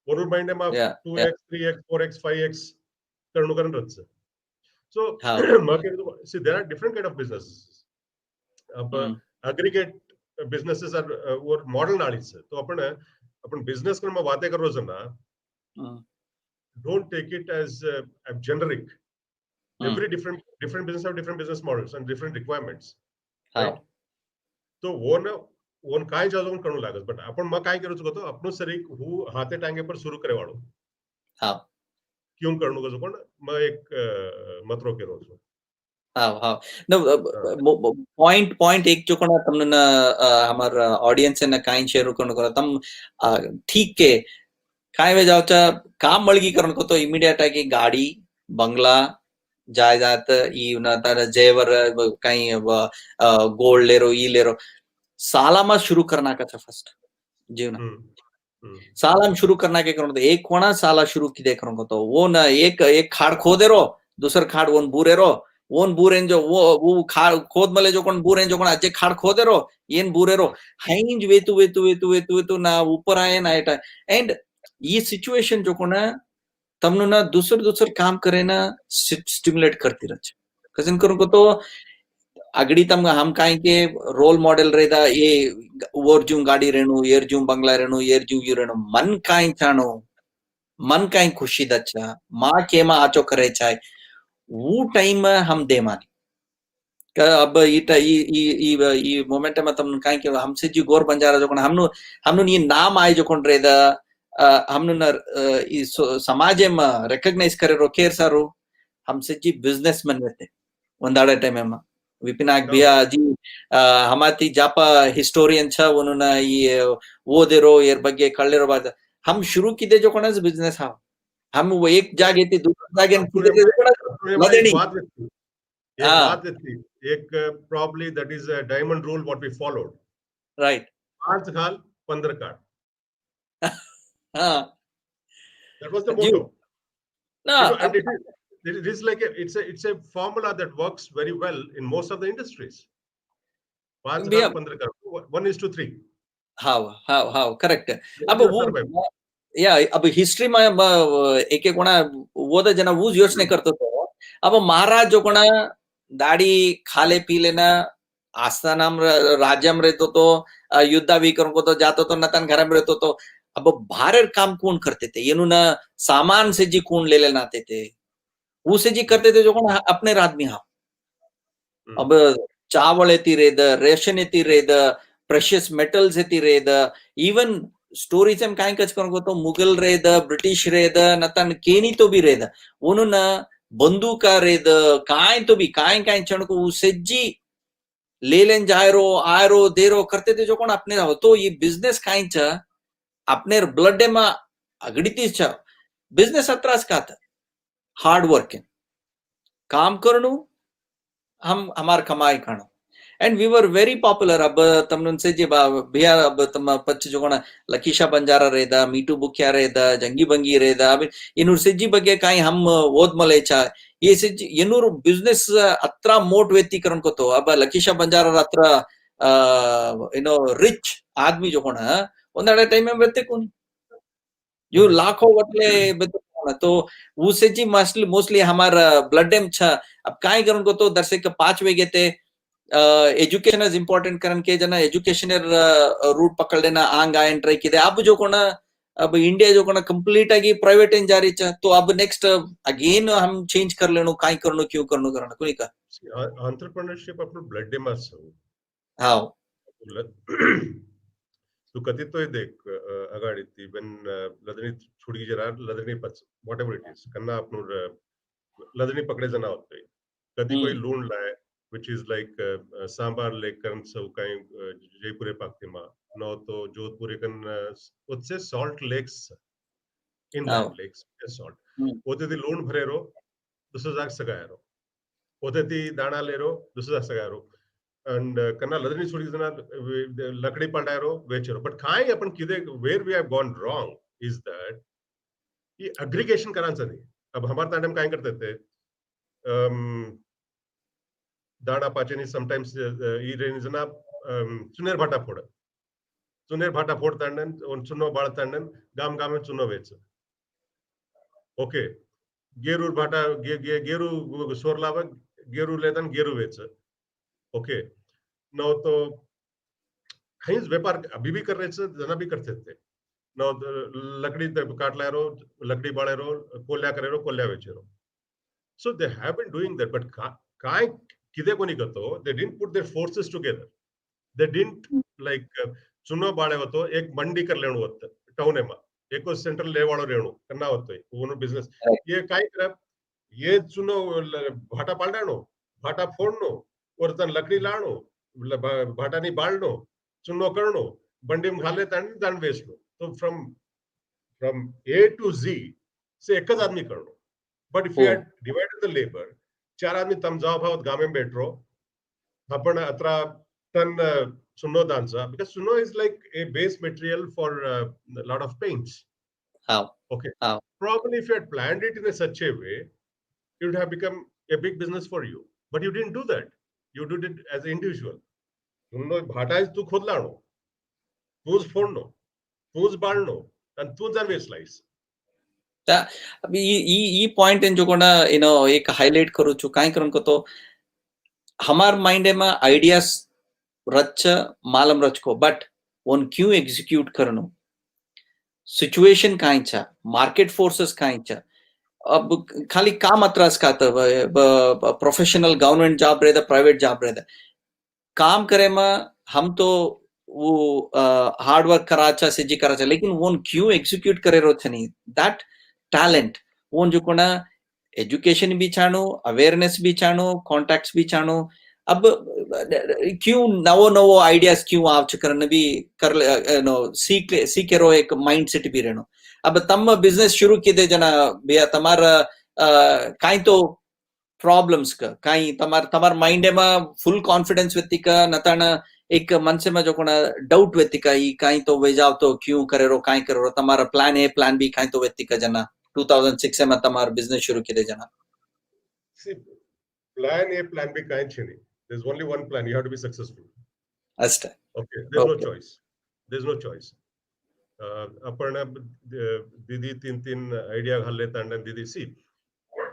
one mind them of yeah yeah 2x 3x 4x 5x करनु करन रच so how market see there are different kind of businesses अब mm, aggregate businesses are और model नाळीच तो आपण business Karma वाते करो जना mm, don't take it as generic mm, every different business have different business models and different requirements right how तो वो काय जाजोन करणू लागत बट आपण मग काय करू शकतो आपण सरी हु हाते टांगे पर सुरू करे वाळो how क्यों करणू कसो पण मग एक मतरो केरो छो how no point एक जो कोना तमने हमार ऑडियंस ने काई शेयर करणु करा तम ठीक के काय वे जावचा काम मळगी करण को तो इमिडिएट आಗಿ गाडी बंगला जायदाद ಈ ತರ जेवर काही गोल्ड लेरो ई लेरो सालामा शुरू करना का था फर्स्ट जीवन हम्म हम्म साल हम शुरू करना के करो तो एक कोणा साला शुरू किदे करो तो वो ना एक खाड़ खोदे रो दूसर खाड़ वोन बूरे रो वोन बूरेन जो वो खाड़ खोद मले जो कोण बूरेन जो कोण अजे खाड़ खोदे रो ಏನ್ ಬೂರೆ ರೋ ಹೈಂಜ್ ವೇತು ನಾ ऊपर आए ना एटा एंड ये सिचुएशन जो कोण तमनु ना दूसर काम करे ना स्टिमुलेट करती रच कजन करू को तो अगड़ी तम हम काई के रोल मॉडल रेदा ये ओर जू गाड़ी रेणु येर जू बंगला रेणु येर जू यू रेणु मन काई खुशी दच्छा माँ केमा आचो करे चाहे वो टाइम हम दे मानी अब ಈ ಮೊಮೆಂಟ್ ತಮ್ಮ ಕಾಂಕೆ हमसे जी गोर बंजारा जो हमनु हमनु ये नाम आए जो कोण रेदा हमनु न ಈ समाज में रिकॉग्नाइज करे रो केर सारो हमसे जी बिजनेसमैन रहते ಒಂದಾಡೆ ಟೈಮ್ में ವಿಪಿನಾಗ್ ಬಿಯಾ जी हमाती जापा हिस्टोरियन छ उन्होंने ये ಓದಿರೋ ಏರ್ ಬಗ್ಗೆ ಕಳ್ಳಿರೋ ಬಾದ हम शुरू किदे जो कोण बिजनेस हा हम वो एक जागे थी दूसरी जागे लदेनी एक हाँ बात थी एक probably that is a diamond rule what we followed right 5 खाल 15 काट हाँ that was the ji motto ना and it is like it's a formula that works very well in most of the industries 5 भैया खाल 15 काट 1:3 हाव correct अब You'll वो survive. या अब हिस्ट्री में एक एक कोणा वो द जना वूज योचने करतो तो अब महाराज जो कोणा दाढ़ी खाले पी लेना आस्थानाम राज्यम रहतो तो युद्धा भी करून को तो जातो तो नतन घर में रहतो तो अब बाहर काम कौन करते थे ये ना सामान से जी कौन ले लेना थे वो से जी करते थे जो कोण अपने आदमी हाँ अब चावल एतिरेद रेशन एतिरेद प्रेशियस मेटल्स एतिरेद इवन स्टोरीज हम काय कच करो तो मुगल रेद ब्रिटिश रेद नतन केनी तो भी रेद उन्होंने बंदूका रेद काय तो भी काय चण को सेज्जी ले लेन जायरो आयरो देरो करते थे जो कोण अपने रहो तो ये बिजनेस काय छ अपने ब्लड में अगड़ीती छ बिजनेस अत्रास का था हार्ड वर्किंग काम करनु हम हमार कमाई खाणो and we were very popular अब तमन से जे भैया अब तम पच्च जो कोण लकीशा बंजारा रेदा मीटू बुख्या रेदा जंगी बंगी रेदा अब इनूर सेज्जी ಬಗ್ಗೆ ಕಾಯಿ हम ಓದ್ ಮಲೇಚ ये सेज्जी ಎನ್ನೂರು बिजनेस अत्रा मोट व्यक्तिकरण को तो अब लकीशा बंजारा अत्र यू रिच आदमी जो कोण ಒಂದಾಡೆ टाइम में बेते कोनी जो लाखों वटले बेते कोण तो वो सेज्जी मोस्टली हमारा ब्लड एम छ अब काय करून को तो दर्शक 5 वेगे ते एजुकेशन इज इम्पोर्टेंट करन के जना एजुकेशन रूट पकड़ लेना आंग आयन ट्राई किदे अब जो कोण अब इंडिया जो कोण कंप्लीट आगी प्राइवेट इन जारी छ तो अब नेक्स्ट अगेन हम चेंज कर लेनो काय करनो क्यों करनो करना कोनी का entrepreneurship आपलं ब्लड में असो हां तू कधी तो देख अगाड़ी थी when लदनी छुड़ी जरा लदनी पच whatever it is कन्ना आपनु लदनी पकड़े जना होते कधी कोई लूण लाए which is like सांबार लेकन सब काई जयपुरे पाकते मा नो तो जोधपुरे कन उससे salt lakes inland lakes salt होते दी लूण भरे रो दूसरा जाग सगाया रो होते ती दाणा लेरो दुसरा सगारो and कन्ना लदनी सोडी जना लकड़ी पलटायरो वेचरो but काय अपन किदे where we have gone wrong is that ये aggregation करांचा नहीं अब हमारे तांडम काय करते थे दाणा पाचेनी sometimes ई रेंजना चुनेर भाटा फोड़ तांडन और चुनो बाळ तांडन गाम गाम में चुनो वेच ओके गेरू भाटा गेरू सोर लावा गेरू लेतन गेरू वेच ओके नो तो कहीं व्यापार अभी भी कर रहे थे जना भी करते थे नो लकड़ी काट लाए रो लकड़ी बाळे रो कोल्या करे रो कोल्या वेचे रो so they have been doing that but काय किदे कोनी करतो they didn't put their forces together they didn't like चुनो बाळे होतो एक मंडी कर लेणो होत टाउन में एको सेंट्रल ले वाळो रेणो करना होतो ओनो बिजनेस ये काय कर ये चुनो भाटा पालडाणो भाटा फोड़नो और तन लकड़ी लाणो भाटा नी बाळनो चुनो करनो बंडी में घाले तन बेचनो तो from A to Z से एक आदमी करनो but if you had divided the labor चार आदमी तम जाओ भाव गामे में बैठ रो अपन अत्रा तन सुनो दांसा because suno is like a base material for a lot of paints okay probably if you had planned it in a such a way it would have become a big business for you but you didn't do that you did it as an individual सुनो भाटा is तू खुद लाणो तूज फोड़नो तूज बाळनो and तूज जान वेचलाइस ಈ point ಏನ್ ಜೋಕೊಂಡ ಏನೋ ಏಕ highlight ಕರು छु काय करन को तो हमार माइंड में आइडियाज रच मालम रच को बट वन क्यों एग्जीक्यूट करनो सिचुएशन काय छा मार्केट फोर्सेस काय छा अब खाली काम अत्रास का प्रोफेशनल गवर्नमेंट जॉब रहे प्राइवेट जॉब रहे काम करे में हम तो वो हार्ड वर्क कराचा सिजी कराचा लेकिन वो क्यों एग्जीक्यूट करे रो थे नहीं दैट टैलेंट वो जो कोना एजुकेशन भी चाणो अवेयरनेस भी चाणो कॉन्टैक्ट्स भी चाणो अब क्यों नवो नवो आइडियाज क्यों आव करने भी कर नो सीखे रो एक माइंडसेट भी रहनो अब तम बिजनेस शुरू किदे जना भैया तमार काई तो प्रॉब्लम्स का काई तमार माइंड में फुल कॉन्फिडेंस व्यक्ति का नताना एक मन से में जो कोना डाउट व्यक्ति का ई काई तो वेजाव तो क्यों करे रो काई करे रो तमारा प्लान ए प्लान बी काई तो व्यक्ति का जना 2006 में तमार बिजनेस शुरू किदे जना see plan A plan B काई छे नहीं there's only one plan you have to be successful अच्छा okay there's no choice अपन दीदी तीन आइडिया घाल लेता अंडन दीदी सी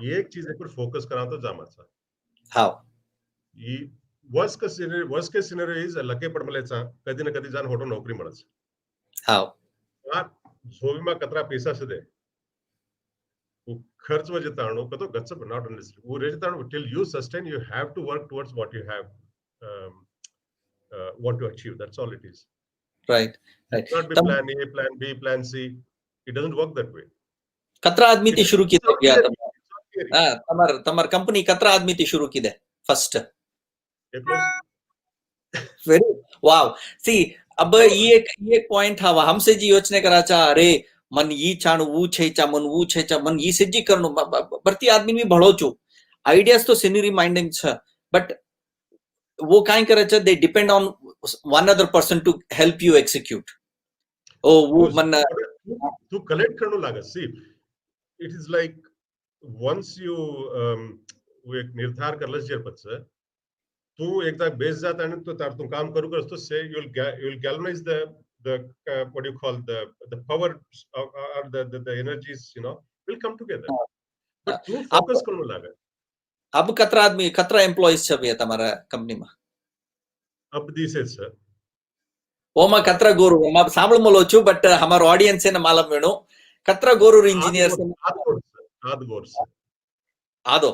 ये एक चीज पर फोकस करा तो जामाचा हाउ ये वर्स्ट के सिनेरियो इज लके पडमलेचा कधी ना कधी जान होटो नौकरी मळच हाउ आ झोवीमा कतरा पैसा से दे वो खर्च वजे ताणो कतो गच्छ नॉट अंडरस्टैंड वो रेज ताणो till you sustain you have to work towards what you have want to achieve that's all it is right it's not be plan A plan B plan C it doesn't work that way कतरा आदमी ती शुरू किदे गया Tamar company कतरा आदमी ती शुरू किदे फर्स्ट वेरी वाव सी अब ये एक पॉइंट हवा हमसे जी योचने कराचा अरे मन ये चाणु वो छेचा मन ये सिजी करनो भरती आदमी भी भड़ो छु आइडियाज तो सिनेरी माइंडिंग छ बट वो काय करे छ दे depend on one other person to help you execute ओ वो मन तू कलेक्ट करनो लागे see it is like once you वो एक निर्धार करलस जेर पछ तू एकदा बेस जाता है तो तार तू काम करू करस तो से you will galvanize the what do you call the power or the energies you know will come together but तू फोकस करनो लागे अब कतरा एम्प्लॉइज छ भैया तुम्हारा कंपनी में अब दिसे सर ओमा कतरा गोरु मा सांबळ मोलो छु बट हमार ऑडियंस ने मालूम वेणु कतरा गोरु इंजीनियर्स आद गोर्स आदो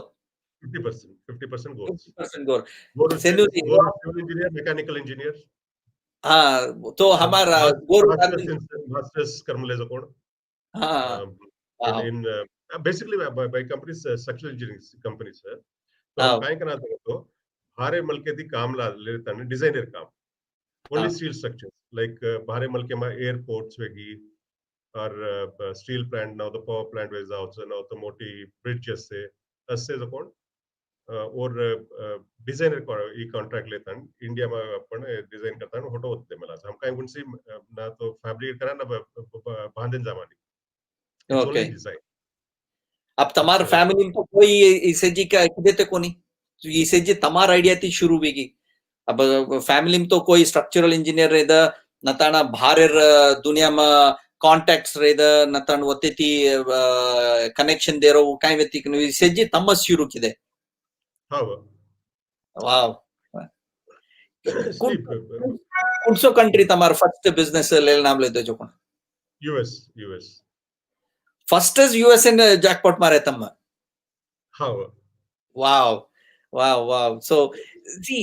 50% गोर्स 50% गोर गोर सिविल इंजीनियर मैकेनिकल इंजीनियर हां तो हमारा गोरु मास्टर्स करमले जकोड हां in basically by companies structural engineering companies है तो काय करना तो भारे मलके दी काम ला लेता ने डिजाइनर काम only steel structures like भारे मलके में एयरपोर्ट्स वेगी और steel plant now the power plant was also now the मोटी ब्रिजेस से ऐसे जो कौन और डिझायनर ही कॉन्ट्रॅक्ट लेतान इंडियामा आपण डिझाईन करताना फोटो होते मला हम काय उनसे ना तो फैब्रिक करा ना बांधन Zamani it's only Okay. Design अब तमार फैमिली तो कोई ईसेजी का देते कोनी ईसेजी तमार आइडिया थी शुरू बेगी अब फैमिली में तो कोई स्ट्रक्चरल इंजीनियर रेदा नताना भारेर दुनिया में कॉन्टैक्ट्स रेदा नतान वत्तेती कनेक्शन देरो काय वेती ईसेजी तमस शुरू किदे हाव वाव सी कुणसो कंट्री तमार फर्स्ट बिजनेस लेल नाम लेते जो कोण US first is US in jackpot मारे तम्मा हाव wow so see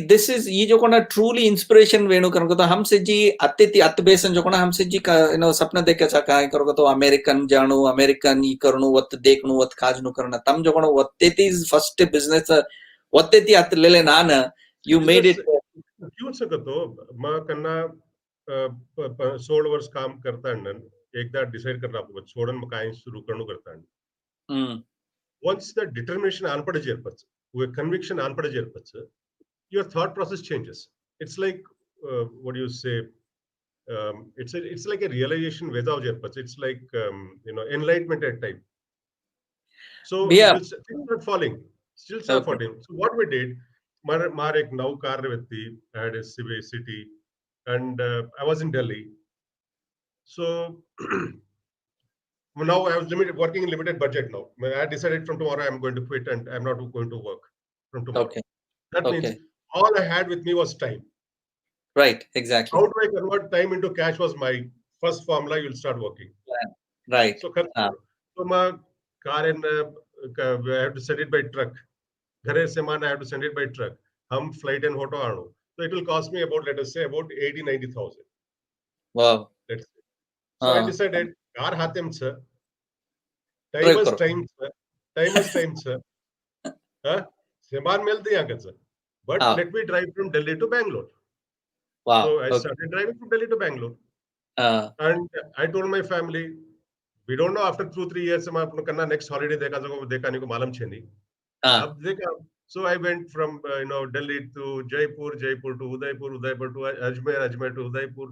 this is ये जो कोना truly inspiration वेणु करो तो हमसे जी अत्यति अतबेसन जो कोना हमसे जी का सपना देखे चा काय करो तो अमेरिकन जानू अमेरिकन ई करणु वत देखणु वत काजनु करना तम जो कोना वत्तेति फर्स्ट बिजनेस वत्तेति अत लेले नान you made it क्यों सकतो म कन्ना 16 वर्ष काम करता एकदा डिसाइड करना पड़ो सोडन म काय सुरू करणु करता once the determination aanpade jerpach with conviction aanpade jerpach your thought process changes it's like what do you say it's like a realization without jerpach it's like enlightenment at time so yeah. it will start falling still start falling so what we did mar ek now karya vyakti I had a city and I was in Delhi so now I was working in limited budget now. I decided from tomorrow I'm going to quit and I'm not going to work from tomorrow. Okay. That means all I had with me was time. Right, exactly. How do I convert time into cash was my first formula. You'll start working. Right. So my car and I have to send it by truck. Ghare saman I have to send it by truck. Hum flight and auto aano. So it will cost me about, let us say, about 80,000-90,000. Wow. Let's say. So I decided car hatem sir. Time is time sir. Saman milti yahan sir. But let me drive from Delhi to Bangalore. Wow. So I started driving from Delhi to Bangalore. And I told my family, we don't know after 2-3 years हम अपना करना next holiday देखा नहीं को मालूम छे नहीं. अब देखा. So I went from Delhi to Jaipur to Udaipur to Ajmer to Udaipur.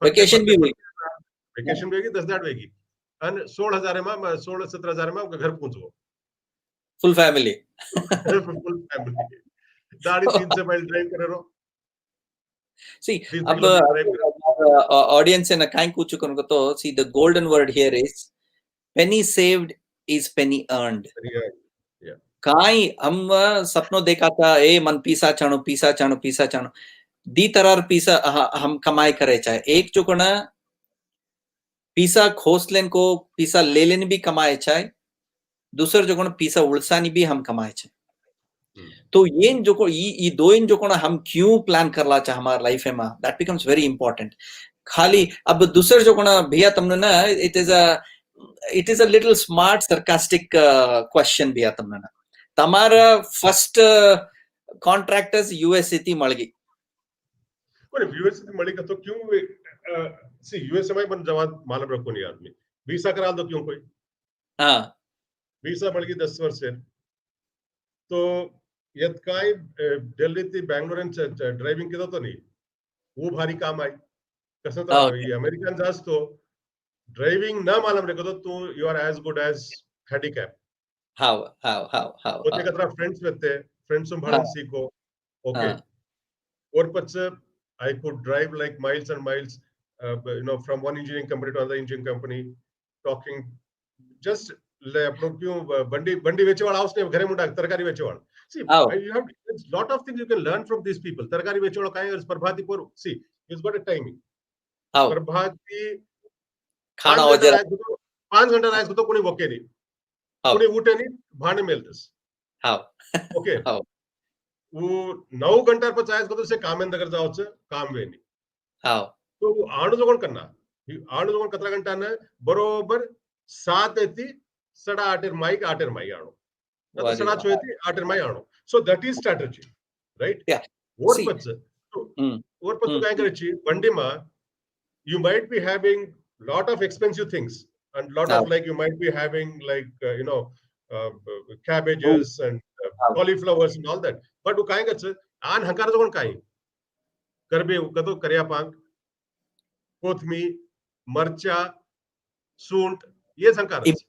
Vacation भी हुई. वेकेशन भी होगी 10,000 वेगी and 16,000 में 16-17,000 में घर पहुंचो फुल फैमिली दाढ़ी 300 माइल ड्राइव करे रहो see अब ऑडियंस ने काई कुछ करो तो see the golden word here is penny saved is penny earned काई हम सपनों देखा था ए मन पीसा चाणो दी तरह पीसा हम कमाई करे चाहे एक जो कोना पीसा खोसलेन को पीसा ले लेने भी कमाए चाहे दूसर जो कोना पीसा उड़सानी भी हम कमाए चाहे तो ये दो इन जो कोना हम क्यों प्लान करला चाहे हमारे लाइफ में दैट बिकम्स वेरी इंपॉर्टेंट खाली अब दूसर जो कोना भैया तुमने ना it is a little smart sarcastic question भैया तुमने ना तमारा फर्स्ट कॉन्ट्रैक्टर्स यूएस थी मळगी कोई यूएस थी मळगी तो क्यों सी यूएस में बन जवाब मालूम रखो नहीं आदमी वीसा करा दो क्यों कोई हां वीसा मळगी 10 वर्ष है तो यत काय दिल्ली थी बेंगलोर ड्राइविंग केदा तो नहीं वो भारी काम आई कसं तो अमेरिकन जास तो ड्राइविंग ना मालूम रखो तो तू you are as good as handicap how होते कतरा फ्रेंड्स वेते फ्रेंड्स संभाळून सीखो ओके और पछ I could drive like miles and miles from one engineering company to another engineering company talking just क्यों बंडी वेचेवाड़ा उसने घरे मुंडा तरकारी वेचेवाड़ा see you have lot of things you can learn from these people तरकारी वेचेवाड़ा काहे और प्रभाती पर see he's got a timing प्रभाती खाना हो जाए 5 घंटा राइस तो कोणी वके नहीं कोणी उठे नहीं भाने मेलतस ओके वो 9 घंटा पर चाहे तो से काम नगर जाओ काम वे नहीं तो आणु जो करना आणु जो कतरा घंटा ने बरोबर 7 एती 8:30 माई आणु ना 6:30 एती 8 माई आणु so that is strategy right और पच काय करची बंडी मा you might be having lot of expensive things and lot of like you might be having like cabbages and cauliflowers and all that. But वो काय करचं आन हंकार कोण काय करबे कतो कर्या पांक कोथमीर मरचा सूंठ ये हंकारच.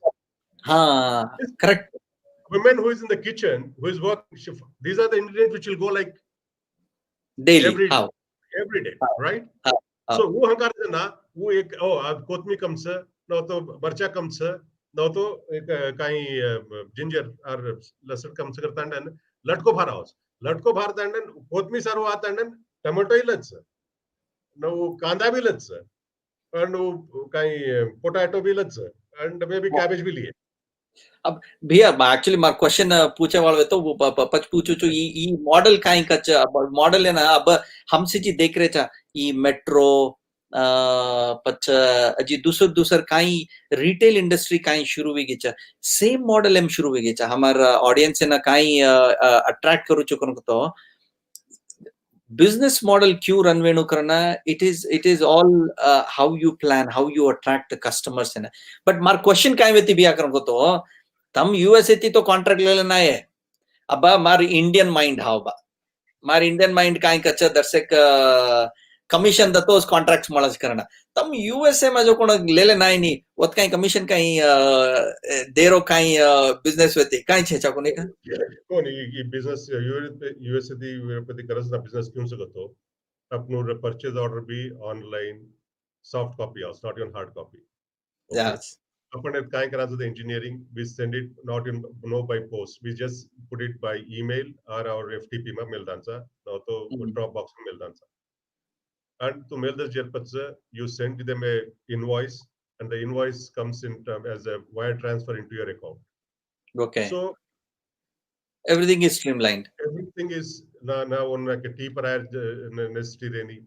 Correct. Women who is in the kitchen, who is working, these are the ingredients which will go like daily every day, right? So वो हंकार ना वो एक कोथमीर कम से न तो मरचा कम से न तो एक काही जिंजर और लसन कम से करता है लटको भार हाउस लटको भार तांडन कोथमीर सारो आ तांडन टमाटो इलच न वो कांदा भी इलच and potato भी लच and maybe cabbage भी लिए. अब भैया एक्चुअली मार क्वेश्चन पूछे वाले तो वो पच पूछू तो ई मॉडल काई कच मॉडल है ना अब हमसे जी देख रहे था ई मेट्रो पच जी दूसर काई रिटेल इंडस्ट्री काई शुरू हुई गिचा सेम मॉडल एम शुरू हुई गिचा हमार ऑडियंस है ना काई अट्रैक्ट करू चुकन तो business model क्यों रन वेणु करना it is all how you plan, how you attract the customers है ना. But मार क्वेश्चन काई वेती भी आकर को तो तम यूएसए ती तो कॉन्ट्रैक्ट ले लेना है अब मार इंडियन माइंड हाउ बा मार इंडियन माइंड काई कच्चा दर्शक कमीशन दतो उस कॉन्ट्रैक्ट्स मळज करना तम यूएसए में जो कोण ले लेना है नी वत काई कमीशन काई देरो काई बिजनेस वेती काई छे चाको ने का कोण ये बिजनेस यूएसए दी यूरोपी करस ना बिजनेस क्यों से करतो अपनो परचेज ऑर्डर भी online soft copy house not even hard copy. Yes. Upon it, kind of the engineering, we send it not in no by post. We just put it by email or our FTP ma mail dansa, no to Dropbox ma mail dansa. And to mail the jerpatsa, you send them a invoice, and the invoice comes in as a wire transfer into your account. Okay. So everything is streamlined. Everything is na on like a tea prior necessity reni.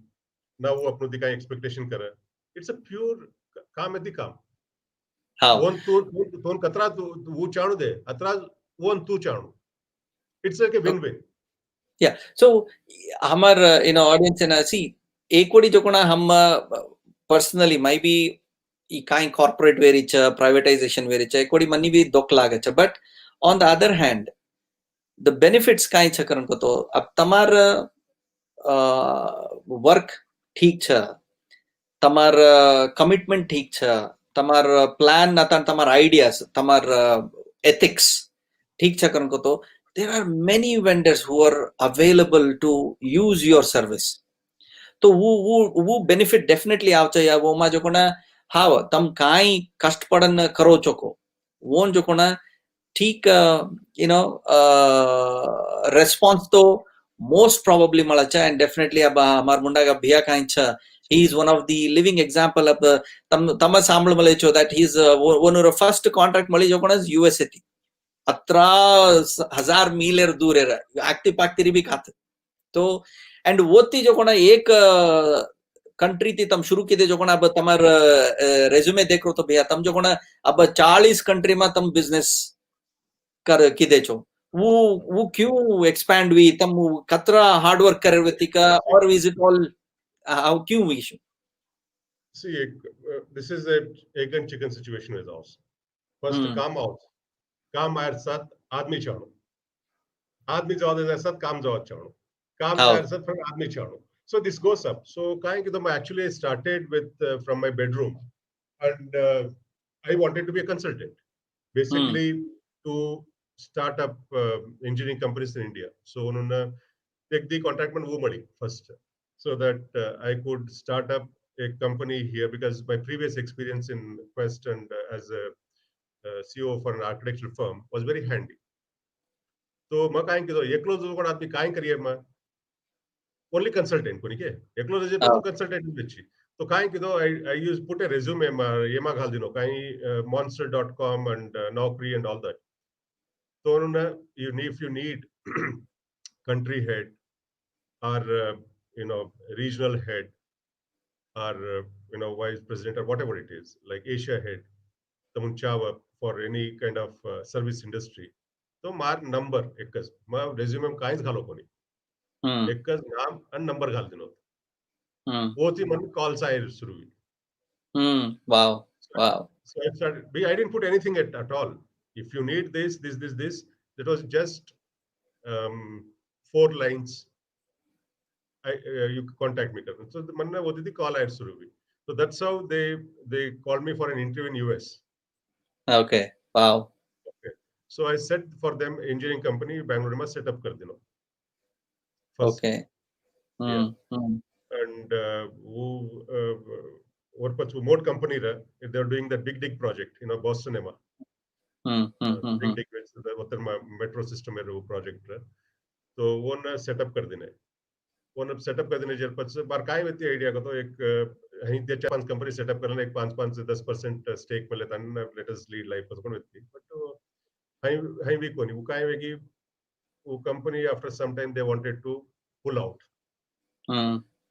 Now apno di kind expectation kara. It's a pure काम है काम. How? One two katra वो चाणु दे अतरा one two चाणु. It's like a win-win. Yeah. So हमार audience है ना see एक कोड़ी जो कोना हम personally maybe ई काई corporate वेरिच privatization वेरिच एक कोड़ी मनी भी दोक लागे च but on the other hand the benefits काई छ करन को तो अब तमार work ठीक छ तमार commitment ठीक छ तमार प्लान नाता तमार आइडियाज तमार एथिक्स ठीक छ करन को तो there are many vendors who are available to use your service तो वो benefit definitely आवचा या वो मा जो कोना हाव तम काई कष्ट पड़न करो चोको वोन जो कोना ठीक response तो most probably मलाचा and definitely अब हमार मुंडा का भिया काई छ he is one of the living example of तम सामल मले चो that he is one of the first contract मली जो कोना USA थी अत्रा 1000 मील दूर है एक्टिव पाक्तिरी भी खाते तो एंड वो ती जो कोना एक कंट्री थी तम शुरू की दे जो कोना अब तमर रेज्यूमे देख रो तो भैया तम जो कोना अब 40 कंट्री में तम बिजनेस कर की दे चो वो क्यों एक्सपैंड हुई तम कतरा हार्ड वर्क करे व्यक्ति का और इज इट ऑल हाउ क्यों हुई issue. See, this is a egg and chicken situation with us. First, काम out. काम आयर साथ आदमी चाणो आदमी जाओ दे साथ काम जाओ चाणो काम आयर साथ फिर आदमी चाणो so this goes up so काहे कि तो मैं actually started with from my bedroom and I wanted to be a consultant basically to start up engineering companies in India so उन्होंने एक दी contract में वो मड़ी first so that I could start up a company here because my previous experience in Quest and as a CEO for an architectural firm was very handy. तो मैं काहे किदो एकलो जो कोण आदमी काहे करिए मैं only consultant कोनी के एकलो जे तो consultant बिची तो काहे किदो I use put a resume ये मा घाल दिनो काहे monster.com and Naukri and all that. तो उन्होंने if you need country head or regional head or vice president or whatever it is like Asia head Tamunchawa for any kind of service industry. तो मार number एकच मग resume काहीच घालो कोणी एकच नाम आणि नंबर घाल दिनो वो थी मन कॉल्स आए शुरू हुई. Wow. So I didn't put anything at all. If you need this, that was just 4 lines. You contact me. So the manna hoti thi call ads shuru hui. So that's how they called me for an interview in US. Okay. Wow. Okay. So I said for them, engineering company Bangalore mein set up kar dino. First. Okay. Yeah. And who और कुछ mode company रहा, they are doing the big dig project, Boston एमा. Big dig with the उतर metro system में वो project रहा. तो वो ना setup कर देने. वो ना setup कर देने जर पच्चीस बार काय होती है idea का तो एक हहीं ते 4-5 कंपनी setup करने एक 5 से 10% stake में लेता ना let us lead life पर तो कौन होती. But हहीं भी कोनी वो काय है कि वो company after some time they wanted to pull out.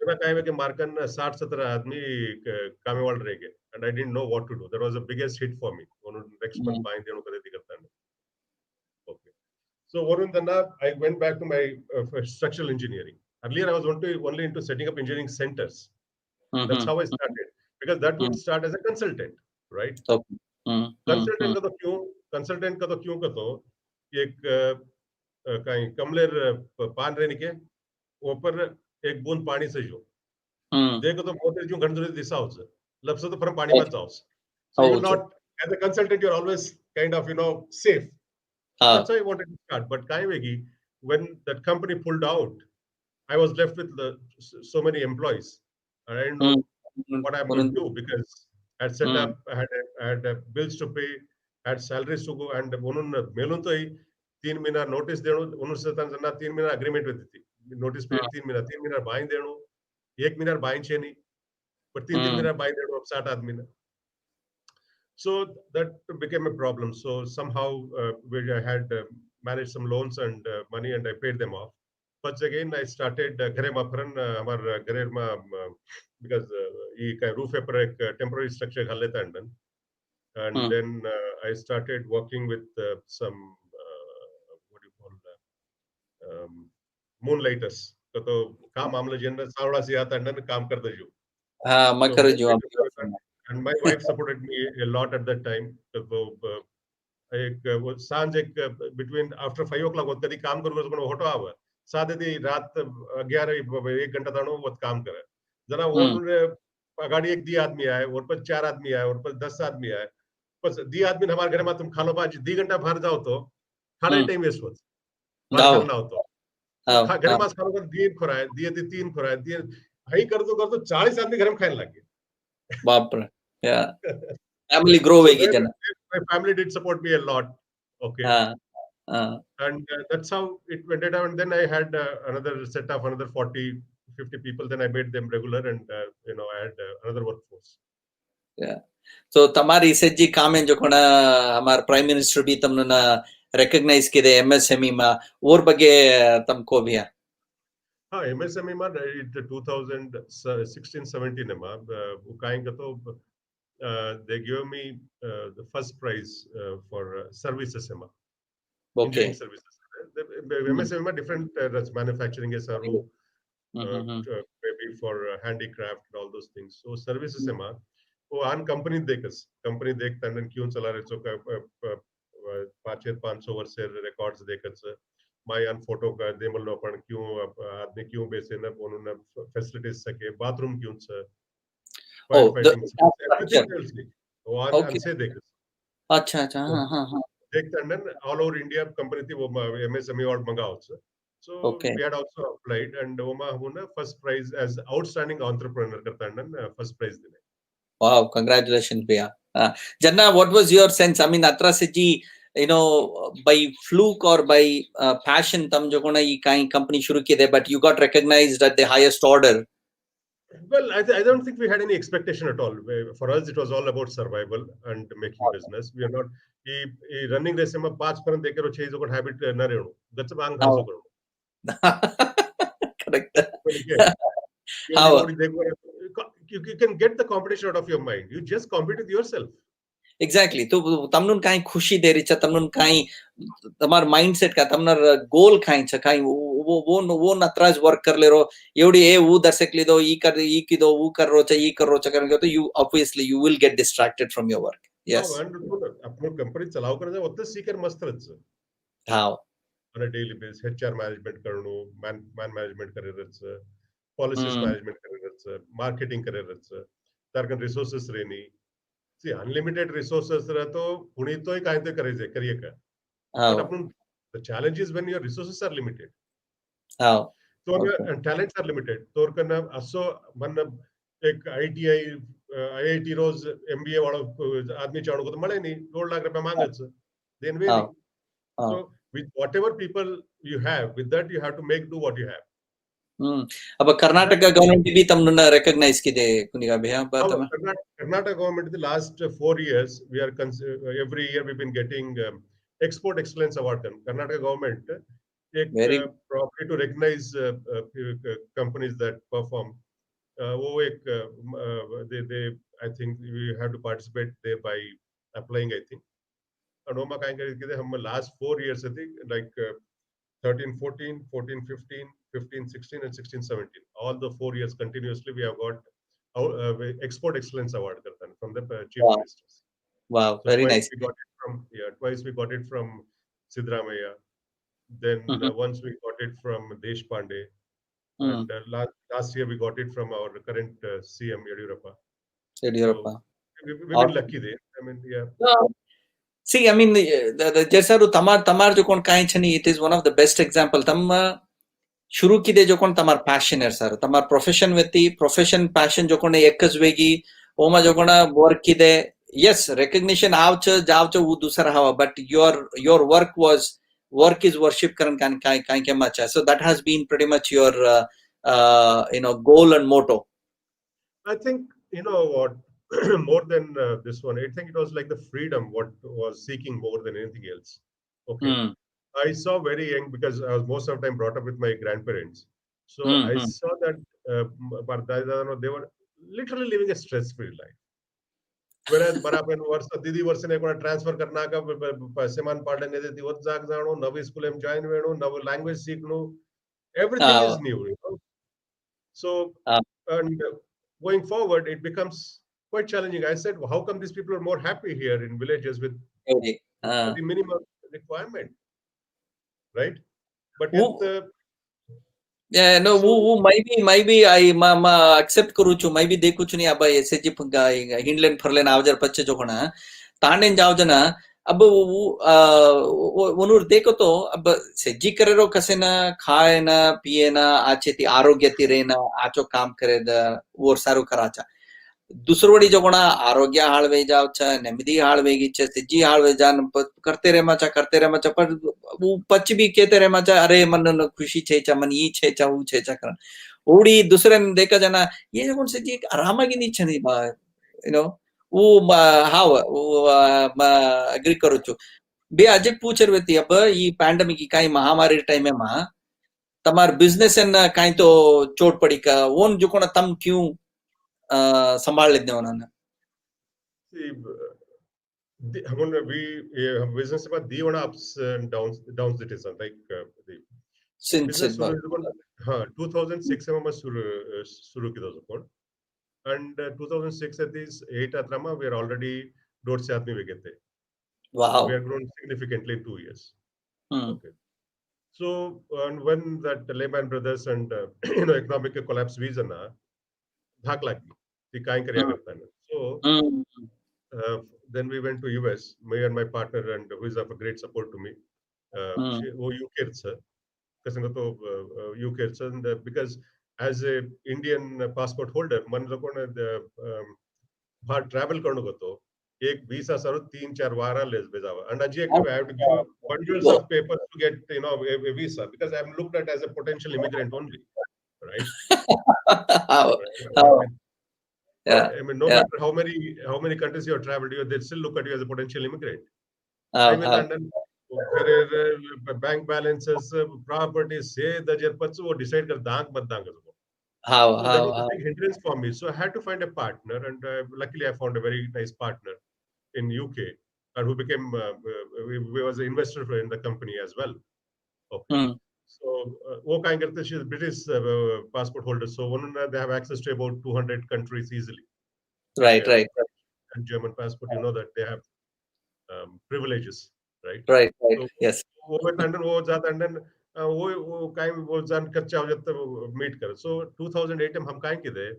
मैं कहे कि मार्कन 60-70 आदमी कामे वाल रह गए and I didn't know what to do. That was the biggest hit for me. उन्होंने next month पाएं देने को देती करता है. Okay. So I went back to my structural engineering. Earlier I was only into setting up engineering centers. That's how I started because that would start as a consultant, right? Okay. Consultant का तो क्यों का तो एक कहीं कमलेर पान रहने के ऊपर एक बूंद पानी से जो देखो तो मोटर जो गंदुरे दिशा होता है लफ्ज़ तो परम पानी मत जाओ so you will not as a consultant you are always kind of safe. That's why I wanted to start but kaivegi when that company pulled out I was left with so many employees and I didn't know what I'm going to do because I had set up I had bills to pay I had salaries to go and उन्होंने मेलों तो ही 3 महीना notice देनो उन्होंने से तंजना 3 महीना agreement with थी notice period 3 महीना बाइन देनो 1 महीना बाइन चेनी but 3 महीना बाइन देनो अब 60 आदमी ना. So that became a problem. So somehow I had managed some loans and money and I paid them off. But again I started घरे में फरन हमार घरे में because ये का roof पर एक temporary structure घाल लेता है and then I started working with some what do you call moonlighters. तो काम आमले जिन्ना सावड़ा से आता है काम करते जो. मकर जो and my wife supported me a lot at that time. तो एक वो सांझ एक between after 5 o'clock वो कभी काम करूँगा तो कौन होटो आवा. साथ ही रात 11 1 घंटा तानो वो काम करे. जना वो अगाड़ी एक दी आदमी आए और पर 4 आदमी आए और पर 10 आदमी आए. बस दी आदमी हमारे घर में तुम खा लो बाज 2 घंटा भर जाओ तो खाने टाइम वेस्ट होता. बाहर खाना हो तो घर में खाने को दिए खुराए दिए 3 खुराए दिए हाई कर दो 40 आदमी घर में खाने लगे. बाप रे. Yeah. Family grow होगी जना. My family did support me a lot. Okay. And that's how it went down. And then I had another set of another 40-50 people. Then I made them regular and I had another workforce. Yeah. So તમારી સેજી કામે જો કોના Hmar prime minister બી તમને ના recognize किदे MSME मा और बगे तमको भी है. हाँ MSME मा 2016-17 मा वो काइंग का तो they gave me the first prize for services ema. Engineering services. MSME मा different manufacturing is maybe for handicraft and all those things. So services ema वो आन कंपनी देखता है क्यों चला रहे सो 500 वर्ष से रिकॉर्ड्स देखत से माय आन फोटो का देमल अपन क्यों आदमी क्यों बेसे न उन्होंने फैसिलिटीज सके बाथरूम क्यों से वो आन से देख. अच्छा हाँ देखता है ऑल ओवर इंडिया कंपनी थी वो MSME अवार्ड मंगाओ से. So we had also applied and वो मा वो ना first prize as outstanding entrepreneur करता है फर्स्ट प्राइज देने. Wow, congratulations, Veer. Janna, what was your sense? I mean, Atrasaji, by fluke or by passion, tam jo kona ye kind company shuru kiye, but you got recognized at the highest order. Well, I don't think we had any expectation at all. For us, it was all about survival and making business. We are not running race में 5 परन देके रो 6 जो habit न Renu. That's a bang खासो करो. Correct. You can get the competition out of your mind. You just compete with yourself. Exactly. तो तमनुन काई खुशी दे रही छ तमनुन काई तमार माइंडसेट का तमनर गोल काई छ काई वो नत्राज वर्क कर ले रो एवडी ए वो दर्शक ले दो ई की दो वो कर रो छ ई कर रो छ करके तो you obviously you will get distracted from your work. Yes. अपने कंपनी चलाव करने होते सीकर मस्त रहते हाँ on a daily basis HR management करनो man management करे रहते policies management करे रहते marketing करे रहते तारकन resources रहनी see unlimited resources रह तो पुनी तो ही काहे तो करिए का but upon the challenge is when your resources are limited तो talents are limited तो करना असो मन एक ITI IIT रोज MBA वाला आदमी चाणो को तो मले नहीं 2 लाख रुपए मांगे then very so with whatever people you have with that you have to make do what you have अब कर्नाटक गवर्नमेंट भी तमन्ना recognize किदे कुनिगा भैया Karnataka government the last 4 years we are every year we've been getting export excellence award Karnataka government probably to recognize companies that perform they I think we have to participate there by applying I think and Oma kind of last 4 years I think like 13 14 14 15 15 16 and 16 17 all the 4 years continuously we have got export excellence award from the chief ministers wow so very nice twice we got it from Sidramaya then once we got it from Deshpande and last year we got it from our current CM Yediyurappa so we've been lucky there I mean see I mean the जैसा तमार जो कोण काई छनी it is one of the best example तम शुरू किदे जो कोण Tamar passion है sir Tamar profession वेती profession passion जो कोण एकच वेगी ओमा जो कोण work किदे yes recognition आवच जावच वो दूसरा हवा but your work is worship करन काई के मचा so that has been pretty much your goal and motto I think you know what more than this one I think it was like the freedom what was seeking more than anything else okay I saw very young because I was most of the time brought up with my grandparents so I saw that they were literally living a stress-free life whereas barapen वर्ष दीदी वर्ष ने कोना transfer करना का पैसेमान पढ़ने ने देती वो जाग जानो नवी स्कूल में जॉइन वेणो नव language सीखनो everything is new you know so and going forward it becomes quite challenging I said well, how come these people are more happy here in villages with the minimum requirement right but yeah no so, वो maybe I ma accept करू छु maybe देखू छु नहीं अब ऐसे जी हिंडलेन फरलेन आवजर पच्चे जो कोना तांडेन जाव जना अब वो देखो तो अब सेजी करे रो कसे ना खाए ना पिए ना आचे ती आरोग्य ती रहना आचो काम करे द वो सारू कराचा दुसरोडी जो कोणा आरोग्य हाळवे जावच नेमदी हाळवेगी छे सेजी हाळवे जान करते रे मचा पर वो पच भी केते रे मचा अरे मन खुशी छे चा मन ई छे चा ऊ छे चा कर ओडी दुसरे ने देखा जाना ये कोण सेजी आरामागी नी छनी बा यू नो वो हाव एग्री करू छु बे આજે પૂછર વેતી अब ई પેન્ડેમિક की काई महामारी टाइम में तमार बिजनेस एन काई तो चोट पड़ी का ओन जो कोना तम क्यों संभाल लेते हो उन्होंने we business about the one ups and downs it is like the since हाँ 2006 में शुरू की दोस्तों and 2006 at this 8 atrama we are already 1.5 से आदमी वेगे थे wow we are grown significantly in 2 years okay so and when that Lehman Brothers and economic collapse visa na भाग लगी कि काहे करिया करता है so then we went to US me and my partner and who is of a great support to me वो UK sir कसंग तो UK sir because as a Indian passport holder मन लोगों ने बाहर travel करने को तो एक वीसा सर 3-4 वारा लेस भेजावा and अजी एक I have to give bundles of papers to get a visa because I'm looked at as a potential immigrant only right yeah I mean no matter how many countries you have traveled they still look at you as a potential immigrant I'm in London bank balances properties say the jerpats wo decide kar daang mat daang so that was a big hindrance for me so I had to find a partner and luckily I found a very nice partner in UK and who became we was an investor in the company as well okay so wo kind karte she is British passport holder so they have access to about 200 countries easily right and German passport you know that they have privileges, right? Right. So Yes. वो वेतांडन वो जातांडन वो काय वो जान कच्चा हो जाता meet कर. So 2008 में हम काय किदे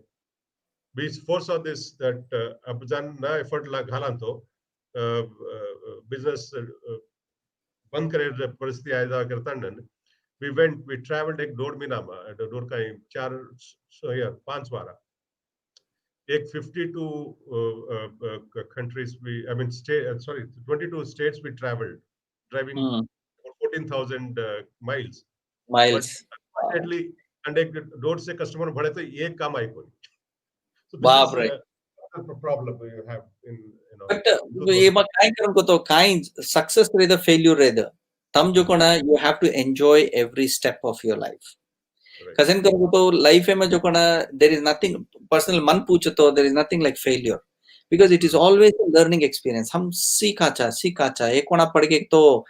we foresaw this that अब जान ना effort ला घालान तो business बंद करे परिस्थिती आयदा करतांडन we traveled एक 2 महीना में डोर का 5 बार एक 52 countries I mean 22 states we traveled driving 14,000 miles but Miles. unfortunately and एक रोड से कस्टमर बढ़े तो एक काम आई कोई. So this बाप is रे. a problem you have in But 2000. ये काय करून को तो काय success रहे the failure रहे the तम जो कोना you have to enjoy every step of your life. Right. कसन करो तो life में जो कोना there is nothing personal मन पूछो तो there is nothing like failure because it is always a learning experience. हम सीखा एक कोना पढ़ के तो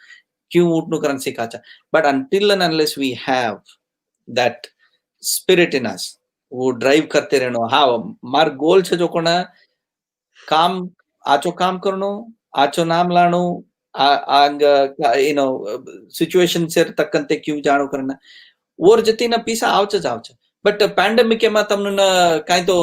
क्यों उठनु करन सीखा but until and unless we have that spirit in us वो drive करते रहनो हाँ मार goal છે जो कोना काम आचो काम करनो आचो नाम लानो आंग सिचुएशन से तक्कंते क्यों जानो करना ओर जति ना पीसा आवच बट पैंडेमिक एमा तमन काई तो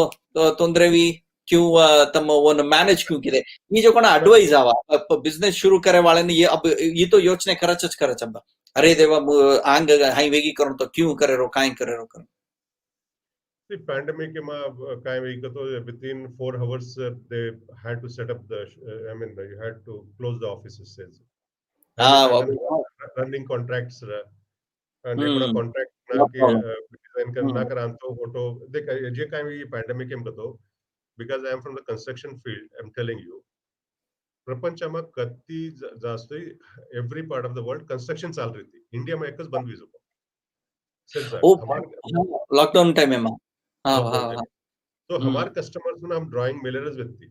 तोंद्रेवी क्यों तम वन मैनेज क्यों किदे ये जो कोना एडवाइस आवा बिजनेस शुरू करे वाले ने ये तो योचने करच अब अरे देवा आंग हाई वेगी करो तो क्यों करे रो काई करे रो कर The pandemic kai within 4 hours they had to set up the I mean you had to close the offices sales. Running contracts and ekona contract na ke design karna karanto photo dekh je kai ye pandemic em gato because I am from the construction field I'm telling you प्रपंचमा कत्ती जास्त every part of the world construction चाल रही थी India में एकच बंद वीज ओ हमारे lockdown time में हाँ लॉकडाउन हाँ टाइम तो हमारे कस्टमर्स में हम ड्राइंग मिलरच व्यक्ती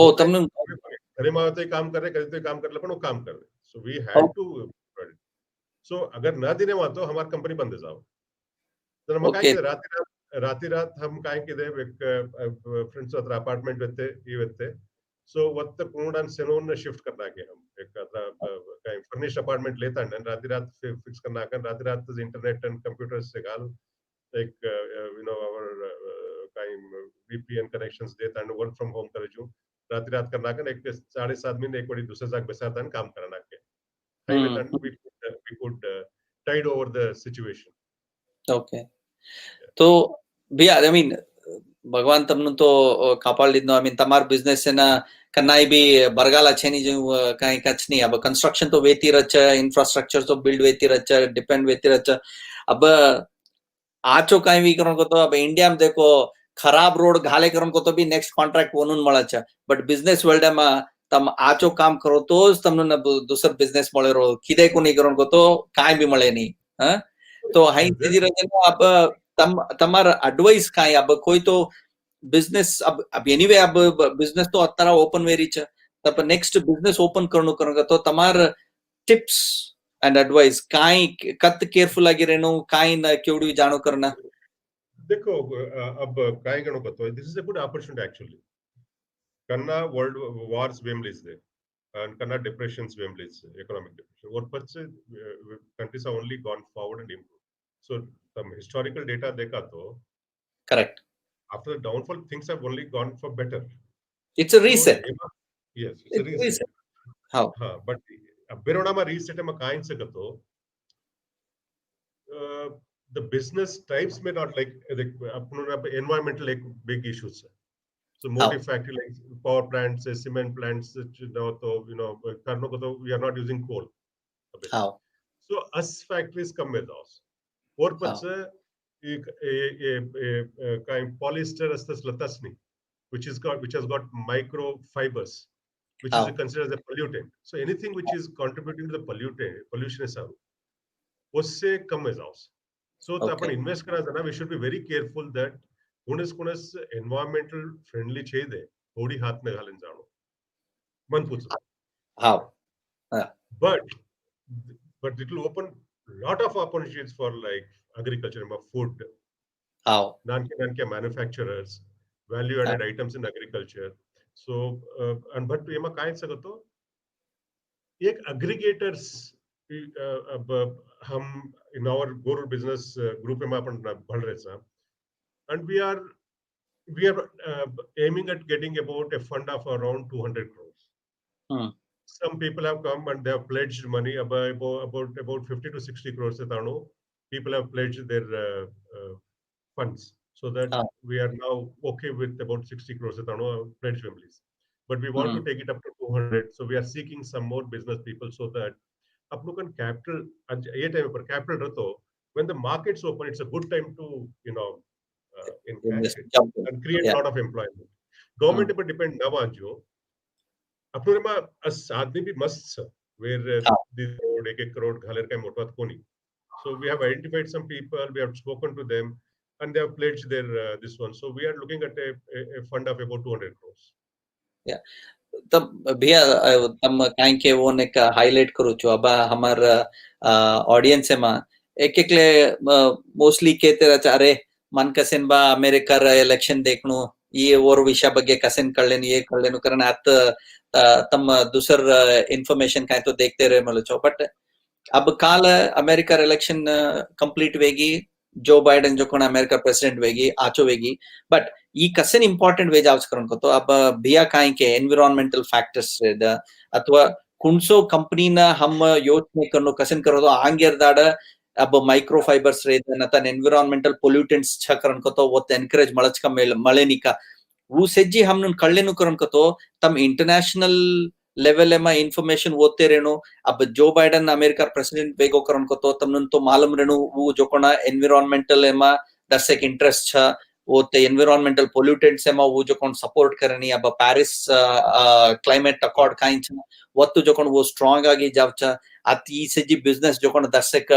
ओ तमने घरे में आवते काम कर रहे करते काम कर ले पण वो काम कर रहे सो वी हैड टू सो अगर ना दिने वहां तो हमारी कंपनी बंद जाओ तर मग काय केलं रात हम काय केलं एक फ्रेंड्स हत्र अपार्टमेंट वेते ये वेते सो वत्त पूर्ण सेनोन शिफ्ट करना के हम एक काय फर्निश्ड अपार्टमेंट लेता है रात फिक्स करना कर रात इंटरनेट एंड कंप्यूटर्स से गाल like our kind VPN connections देता है वर्क फ्रॉम होम करे जो रात करना कर एक 7.5 महीने एक बड़ी दूसरे जाग बेसाता है काम करना के हाईवे तन we could tide over the situation. Okay. तो भैया आई मीन भगवान तमनु तो कापाडिद्नो आई मीन तमार बिजनेस ना कन्नाई भी बरगाला छेनी जो काई कच नहीं अब कंस्ट्रक्शन तो वेती रच इंफ्रास्ट्रक्चर तो बिल्ड वेती रच डिपेंड वेती रच अब आचो काई भी करण को तो अब इंडिया में देखो खराब रोड घाले करण को तो भी नेक्स्ट कॉन्ट्रैक्ट वनुन મળે છે बट बिजनेस वर्ल्ड में तम आचो काम करो तो तमने दूसर बिजनेस મળે रो खिदे को नहीं करण को तो काई भी મળે नहीं हां तो हाई सीधी रजन अब तमार एडवाइस काई अब कोई तो बिजनेस अब एनीवे अब बिजनेस तो अत्तारा ओपन वेरी छ तब नेक्स्ट बिजनेस ओपन करनो करणगा तो तमार टिप्स एंड एडवाइस काई कत केयरफुल आगे रहनो काई न केवडी जानो करना देखो अब काय गणो पतो this is a good opportunity actually कन्ना वर्ल्ड वॉर्स वेमलीज दे and Kannada depressions families, economic depression. What parts countries have only gone forward and improved. So the historical data dekha to correct after the downfall things have only gone for better. It's a reset. So, yes, it's a reset. How? But Beroda ma reset ma kain se gato the business types may not like environmental like big issues. So motive factory like power plants, cement plants, we are not using coal. How? So us factories come with us. और पच एक kind polyester असतस लतासनी, which has got microfibers, which is considered as a pollutant. So anything which is contributing to the pollution is उससे कम में जाओ. So अपन invest करना जाना, we should be very careful that कोणस environmental friendly छेद है थोड़ी हाथ में घालन जानो मन पूछो how but it will open lot of opportunities for like agriculture and food how non manufacturers value added items in agriculture so and but एमा काय सकतो एक aggregators अब हम in our GOR business group में आपण भल रहे सा, and we are aiming at getting about a fund of around 200 crores. Some people have come and they have pledged money about 50 to 60 crores. People have pledged their funds, so that we are now okay with about 60 crores pledged families. But we want to take it up to 200. So we are seeking some more business people so that uplook capital capital rato, when the markets open, it's a good time to encash it and create a lot of employment. Government पर depend ना वांजो, अपने में आदमी भी मस्त सा, where एक करोड़ घालर का मोटवात कोनी. So we have identified some people, we have spoken to them, and they have pledged their this one. So we are looking at a fund of about 200 crores. Yeah. तब भैया तम काई के वो ने का हाईलाइट करू छो अब हमार ऑडियंस में एक एकले मोस्टली कहते रहा अरे मन कसेन बा अमेरिका इलेक्शन देखणु ये और विषय ಬಗ್ಗೆ कसेन कळलेन ये कळलेन कारण आत तम दूसर इन्फॉर्मेशन काय तो देखते रहे malo छो बट अब काल अमेरिका इलेक्शन कंप्लीट वेगी जो बाइडन जो कोण अमेरिका प्रेसिडेंट वेगी आचो वेगी बट ಈ ಕಸನ್ ಇಂಪಾರ್ಟೆಂಟ್ ವೇಜ್ ಆವಸ್ಕರನ್ಕೋತು अब बिया काई के एनवायरमेंटल फैक्टर्स अथवा कुणसो कंपनीನ हम योचने करनो कसन करो तो आंगेरदाड अब माइक्रो फाइबर्स रेत नतन एनवायरमेंटल पोल्यूटेंट्स छ करनकोतो वो एनकरेज मळच का मळेनिका वो सेज्जी हमन कळलेनु करनकोतो तम इंटरनेशनल लेवल में इन्फॉर्मेशन ओते रेनो अब जो बाइडन अमेरिका प्रेसिडेंट वेगो करनकोतो तमन तो मालूम रेनो वो जो कोना एनवायरमेंटल एमा दर्शक इंटरेस्ट छ वो ते एनवायरमेंटल पोल्यूटेंट्स एमा वो जो कोन सपोर्ट करनी अब पेरिस क्लाइमेट अकॉर्ड काइंच वो तो जो कोन वो स्ट्रांग आगे जावचा अति से जी बिजनेस जो कोन दर्शक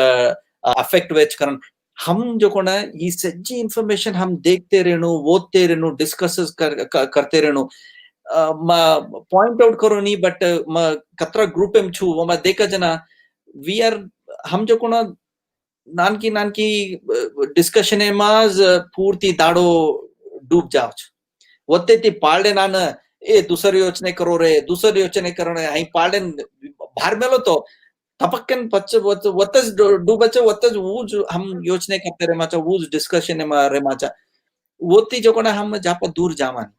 अफेक्ट वेच करन हम जो कोन ई सज्जी इंफॉर्मेशन हम देखते रहनो वोते रहनो डिस्कसेस करते रहनो पॉइंट आउट करो नहीं बट कतरा ग्रुप एम छु वो देखा जना वी आर हम जो कोन नानकी नानकी डिस्कशन माज पूर्ति दाडो डूब जाओ ओते ती पाल्डे नान ए दूसरी योचने करो रे दूसरी योचने करो रे हई पाल्डे बाहर मेलो तो तपक्कन पच्च वतस डूबच वतस वूज हम योचने करते रे माचा वूज डिस्कशन में रे माचा वोती जो कोना हम जाप दूर जावान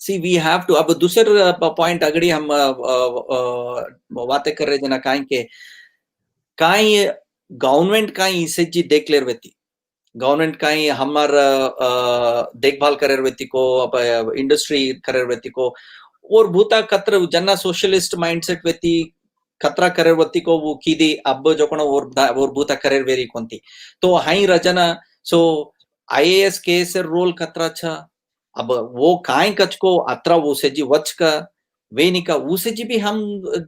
सी वी हैव टू अब दूसर पॉइंट अगड़ी हम बातें कर रहे जना काई के काई गवर्नमेंट काई इसेजी देख वेती गवर्नमेंट काई हमार देखभाल करे वेती को अब इंडस्ट्री करे वेती को और भूता कत्र जना सोशलिस्ट माइंडसेट वेती खतरा करे वेती को वो कीदी अब जो कोन और भूता करे वेरी कोंती तो हाई रजना सो आईएएस केस रोल खतरा छ अब वो काई कच को अत्रा वो सेजी वच का वेनिका उसे जी भी हम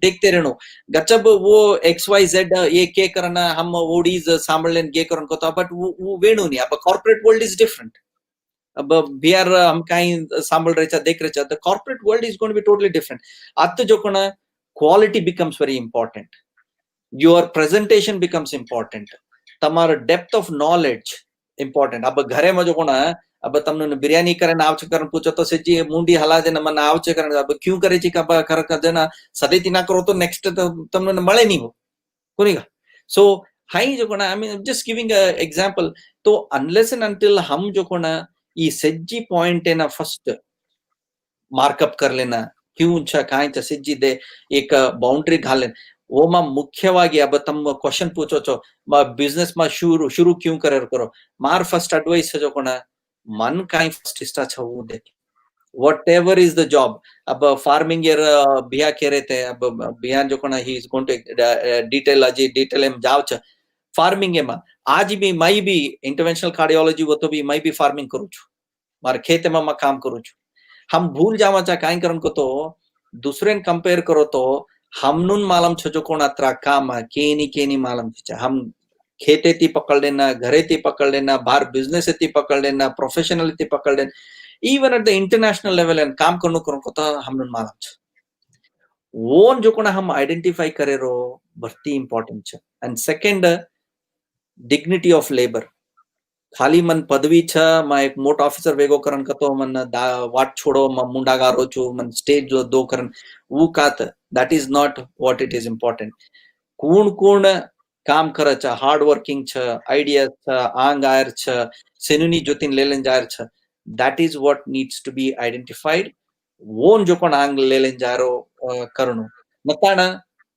देखते रहनो गचब वो XYZ ये के करना हम ओडीज सांभळलेन गे करन को बट वो वेणु नहीं अब कॉर्पोरेट वर्ल्ड इज डिफरेंट अब बिहार हम काई सांभळ रेचा देख रेचा the corporate world is going to be totally different अत जो कोना quality becomes very important your presentation becomes important तमार डेप्थ ऑफ नॉलेज इंपॉर्टेंट अब घरे में जो कोना अब तमने बिरयानी करे ना आवच करन पूछो तो सेजी मुंडी हला दे मन आवच करन अब क्यों करे छी का कर जना सदैती ना करो तो नेक्स्ट तमने मळे नहीं हो कोनीगा सो हाई जो कोना I mean just giving a example तो अनलेस एंड अंटिल हम जो कोना ई सेजी पॉइंट है ना फर्स्ट मार्कअप कर लेना क्यों छ काई छ सेजी दे एक बाउंड्री घालेन वो मा मुख्यವಾಗಿ अब तम क्वेश्चन पूछो छो बिजनेस मा शुरू क्यों करो मार फर्स्ट एडवाइस जो कोना मन काई फर्स्ट इष्टा छ वो देख whatever is the job अब फार्मिंग यर बिया कह रहे थे अब बिया जो कोना ही इज गोइंग टू डिटेल अजी डिटेल एम जाव छ फार्मिंग एमा आज भी मई भी इंटरवेंशनल कार्डियोलॉजी वो तो भी मई भी फार्मिंग करू छु मार खेत में मैं काम करू छु हम भूल जावा चा काई करन को तो दूसरे कंपेयर करो तो हमनुन मालूम छ जो कोन अत्रा काम केनी मालूम छ हम खेते ती पकड़ लेना घरे ती पकड़ लेना बाहर बिजनेस ती पकड़ लेना प्रोफेशनल ती पकड़ लेना even at the international level and काम करनो को तो हमनुन मालूम छ वोन जो कोना हम आइडेंटिफाई करे रो भर्ती इंपॉर्टेंट छ and second dignity of labour खाली मन पदवी छ मा एक मोट ऑफिसर वेगो करन कतो मन वाट छोड़ो मुंडा गारो छु मन स्टेज जो दो करन वो कात that is not what it is important कोण कोण काम करे छ हार्ड वर्किंग छ आइडिया छ आंग आयर छ सेनुनी जोतिन लेलन जायर छ that is what needs to be identified वोन जो कोण आंग लेलन जारो करनो नताना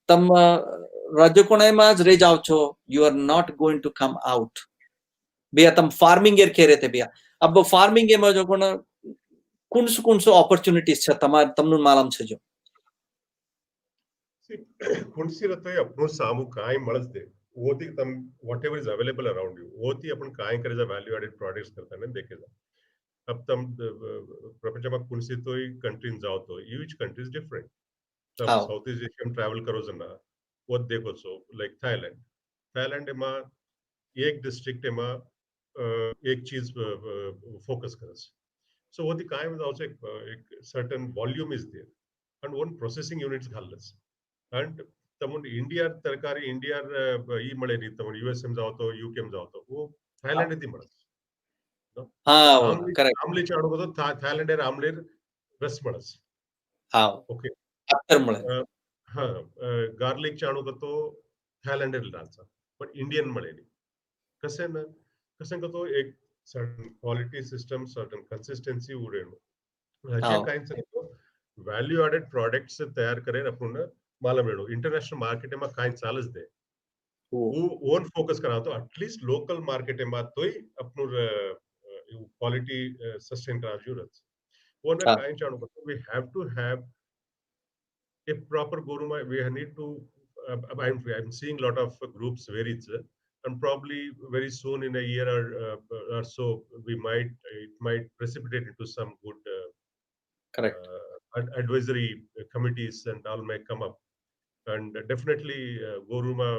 तम राज्य कोणे माज रे जाव छो you are not going to come out भैया तम फार्मिंग एर खेरे थे भैया अब फार्मिंग में जो कोण कुणसो ऑपर्च्युनिटीज छ तमार तमनु मालम छ जो कुणसी अपनो सामू काय मळस दे वोती तम whatever is available around you वोती अपन काय करे जा वैल्यू एडेड प्रोडक्ट्स करता ने देखे जा अब तम प्रपंच में कुणसी तो कंट्रीज जाओ तो ह्यूज कंट्रीज डिफरेंट तम हाँ साउथ ईस्ट एशियन ट्रैवल करो जना वो देखो सो लाइक थाईलैंड में एक डिस्ट्रिक्ट में एक चीज फोकस करस so what the kind was also a certain volume is there and one processing units घालस and तमुन इंडिया तरकारी इंडिया ई मळे नी तमुन यूएसएम जाओ तो यूकेम जाओ तो वो थाईलैंड ती मळस no हाँ करेक्ट आमली चाडो को तो थाईलैंड एर आमलेर रस मळस हाँ ओके अत्तर मुळे हाँ गार्लिक चाणू को तो थाईलैंड एर लाचा पण इंडियन मळे नी कसे ना कसे को तो एक certain quality system certain consistency उरेनो ह्याचे हाँ काहीच नाही व्हॅल्यू ॲडेड प्रोडक्ट्स तयार करेन आपण मला मिळो इंटरनॅशनल मार्केट में काय चालस दे वो ओन फोकस करा तो एटलीस्ट लोकल मार्केट में तो ही अपन क्वालिटी सस्टेन करा जरूरत वो ना हाँ काय चाणो we have to have a proper guruma we need to I'm seeing lot of groups where it's and probably very soon in a year or so we might it might precipitate into some good correct advisory committees and all may come up and definitely guruma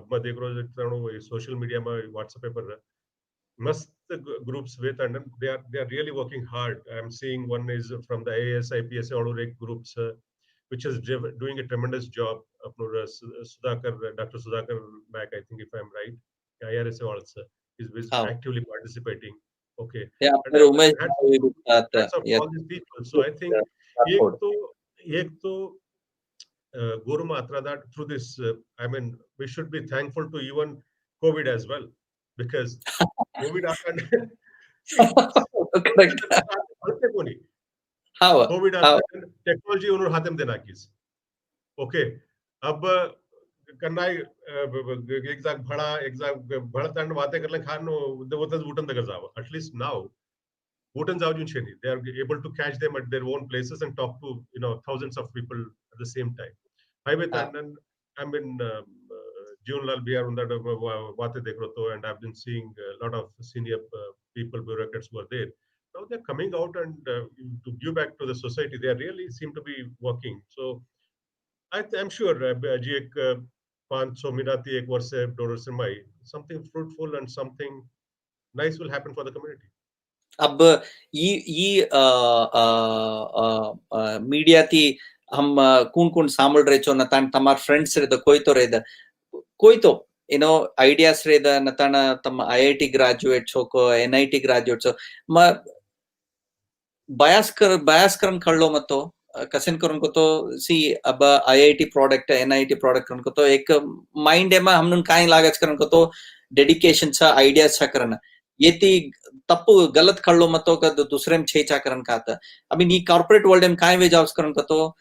अब मैं देख रहा हूँ social media में WhatsApp पर must the groups with and they are really working hard. I'm seeing one is from the AS IPS Orek groups which is doing a tremendous job. Sudhakar, Dr. Sudhakar Mac, I think if I'm right, IRS also is हाँ actively participating. Okay, ये and आपने उमेश भाई भी साथ hats of ये all these people. So I think Rathore एक तो Guru Matra that through this, I mean, we should be thankful to even COVID as well because COVID happened. See, correct हाँ COVID हाँ happened. Technology उन्होंने हाथ में देना किस. Okay. अब करना एक जाग भड़ा तंड बातें कर ले खानो वो तो वुटन तक जाओ. At least now, wouldn't they are able to catch them at their own places and talk to thousands of people at the same time. Highway हाँ Tandan, I mean, June Lal Bihar on that Vate Dekroto, and I've been seeing a lot of senior people, bureaucrats who are there. Now they're coming out and to give back to the society. They really seem to be working. So I'm sure G 500 minati ek varse $2 mai something fruitful and something nice will happen for the community. अब ये media थी हम कौन कौन सामल रहे छो नतान Tamar friends रे कोई तो आइडियास रे नतान तम आईआईटी ग्रेजुएट छो को एनआईटी ग्रेजुएट छो म बयास करन खड़लो मतो कसन करन को तो सी अब आईआईटी प्रोडक्ट एनआईटी प्रोडक्ट करन को तो एक माइंड एमा हमन काई लागत करन को तो डेडिकेशन छ आइडियास छ करन येती तप्पु गलत खड़लो मतो का दूसरे में छेचा करन खाता अभी नी कॉर्पोरेट वर्ल्ड में काय वे जावस करन को तो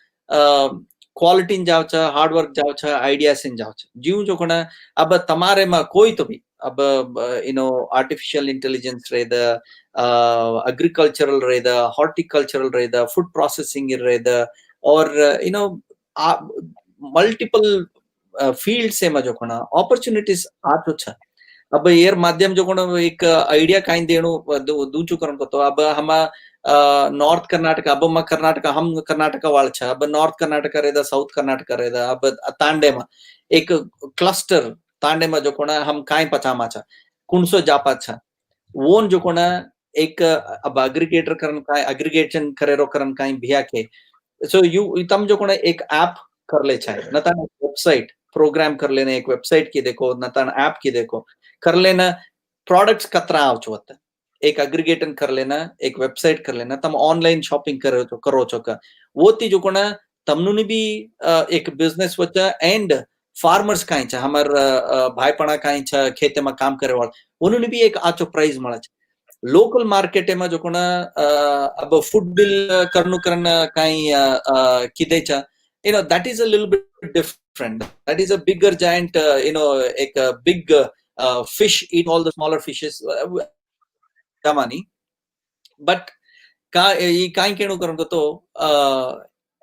क्वालिटी इन जाव छ हार्ड वर्क जाव छ आइडियास इन जाव छ जीव जो कोना अब तमारे में कोई तो भी अब आर्टिफिशियल इंटेलिजेंस रे द agricultural रे द horticultural रे द food processing रे द और multiple fields से जो कोना opportunities आतो छ अब येर माध्यम जो कोना एक आइडिया काइन देणु दूचु करन को तो अब हम नॉर्थ कर्नाटक अब म कर्नाटक हम कर्नाटक वाल छ अब नॉर्थ कर्नाटक रे द साउथ कर्नाटक रे द अब तांडे में एक क्लस्टर तांडे में जो कोना हम काई पचामा छ कुणसो जापा छ वोन जो कोना एक अब एग्रीगेटर करन का एग्रीगेशन करेरो करन का भिया के सो यू तम जो कोना एक ऐप कर ले चाहे नता वेबसाइट प्रोग्राम कर लेने एक वेबसाइट की देखो नता ऐप की देखो कर लेना प्रोडक्ट्स कतरा आव छो होता एक एग्रीगेटन कर लेना एक वेबसाइट कर लेना तम ऑनलाइन शॉपिंग करो छो का वो ती जो कोना तमनु बी एक बिजनेस वचा एंड फार्मर्स काई छ हमर भाईपणा काई छ खेते में काम करे वाला उन्होंने भी एक आचो प्राइस મળે છે लोकल मार्केट में जो कोना अब फूड बिल करनु करन काई किदे छ that is a little bit different. That is a bigger giant एक big fish eat all the smaller fishes money but का ಈ ಕಾಯಿ ಕೇಣು ಕರಂಗ तो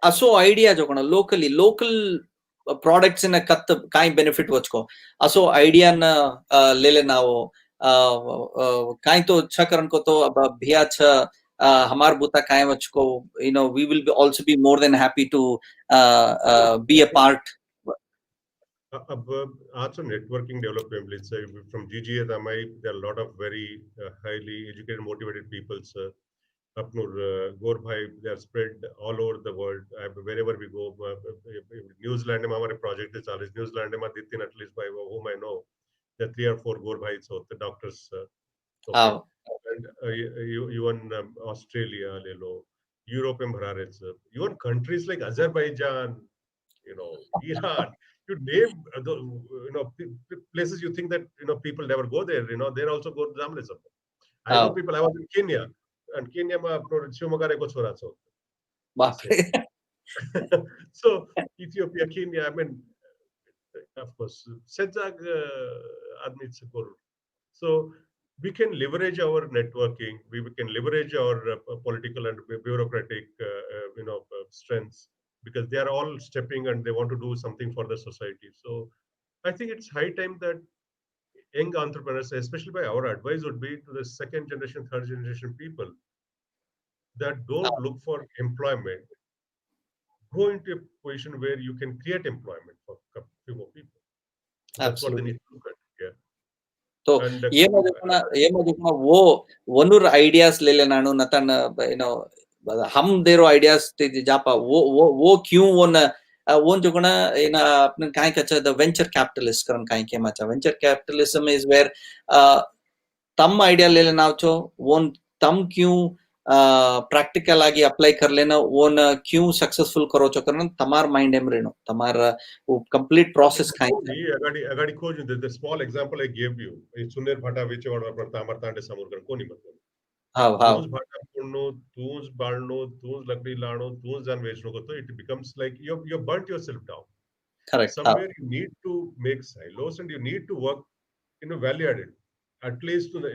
असो आयडिया जो कोना लोकल प्रोडक्ट्स इन कत काई बेनिफिट वचको असो आयडिया न लेले नावो काई तो अच्छा करन को तो अब भिया छ हमार बुता काई वचको we will also be more than happy to be a part. अब also networking development, let's say from GGA there are a lot of very highly educated, motivated people. GOR bhai, they are spread all over the world. Wherever we go, New Zealand में हमारे project है चालीस, New Zealand में दित्तीन at least by whom I know, there are 3 or 4 GOR bhais होते doctors. Okay. And even Australia ले लो, Europe में भरा रहे हैं. Even countries like Azerbaijan, Iran, you name places you think that people never go there. They're also go journalism. I know people. I was in Kenya, and Kenya ma Shivamogga ko chora so. So Ethiopia, Kenya. I mean, of course, Sejag admi chakor. So we can leverage our networking. We can leverage our political and bureaucratic, strengths. Because they are all stepping and they want to do something for the society. So I think it's high time that young entrepreneurs, especially by our advice, would be to the second generation, third generation people that don't look for employment, go into a position where you can create employment for a few more people. That's what they need to look at. Yeah. तो ये मजे वो वनुर ideas ले लेना नु नतन हम देरो ideas ते जापा वो क्यों वो जो कोना अपने काई कच्चा द वेंचर कैपिटलिस्ट करन काई के माचा वेंचर कैपिटलिज्म इज वेयर तम आइडिया ले लेना छो वो तम क्यों प्रैक्टिकल आगे अप्लाई कर लेना वो क्यों सक्सेसफुल करो छो करन तमार माइंड एम रेनो तमार वो कंप्लीट प्रोसेस काई अगाड़ी खोज the small example I gave you सुनेर भाटा वेचेवाडो आपण तामर तांडे समोर कर कोणी मतलब तूज भाटा पुणनो तूज बाळनो तूज लकड़ी लाणो तूज जान वेचनो को तो it becomes like you burnt yourself down. Correct. Somewhere you need to make silos and you need to work value added at least to the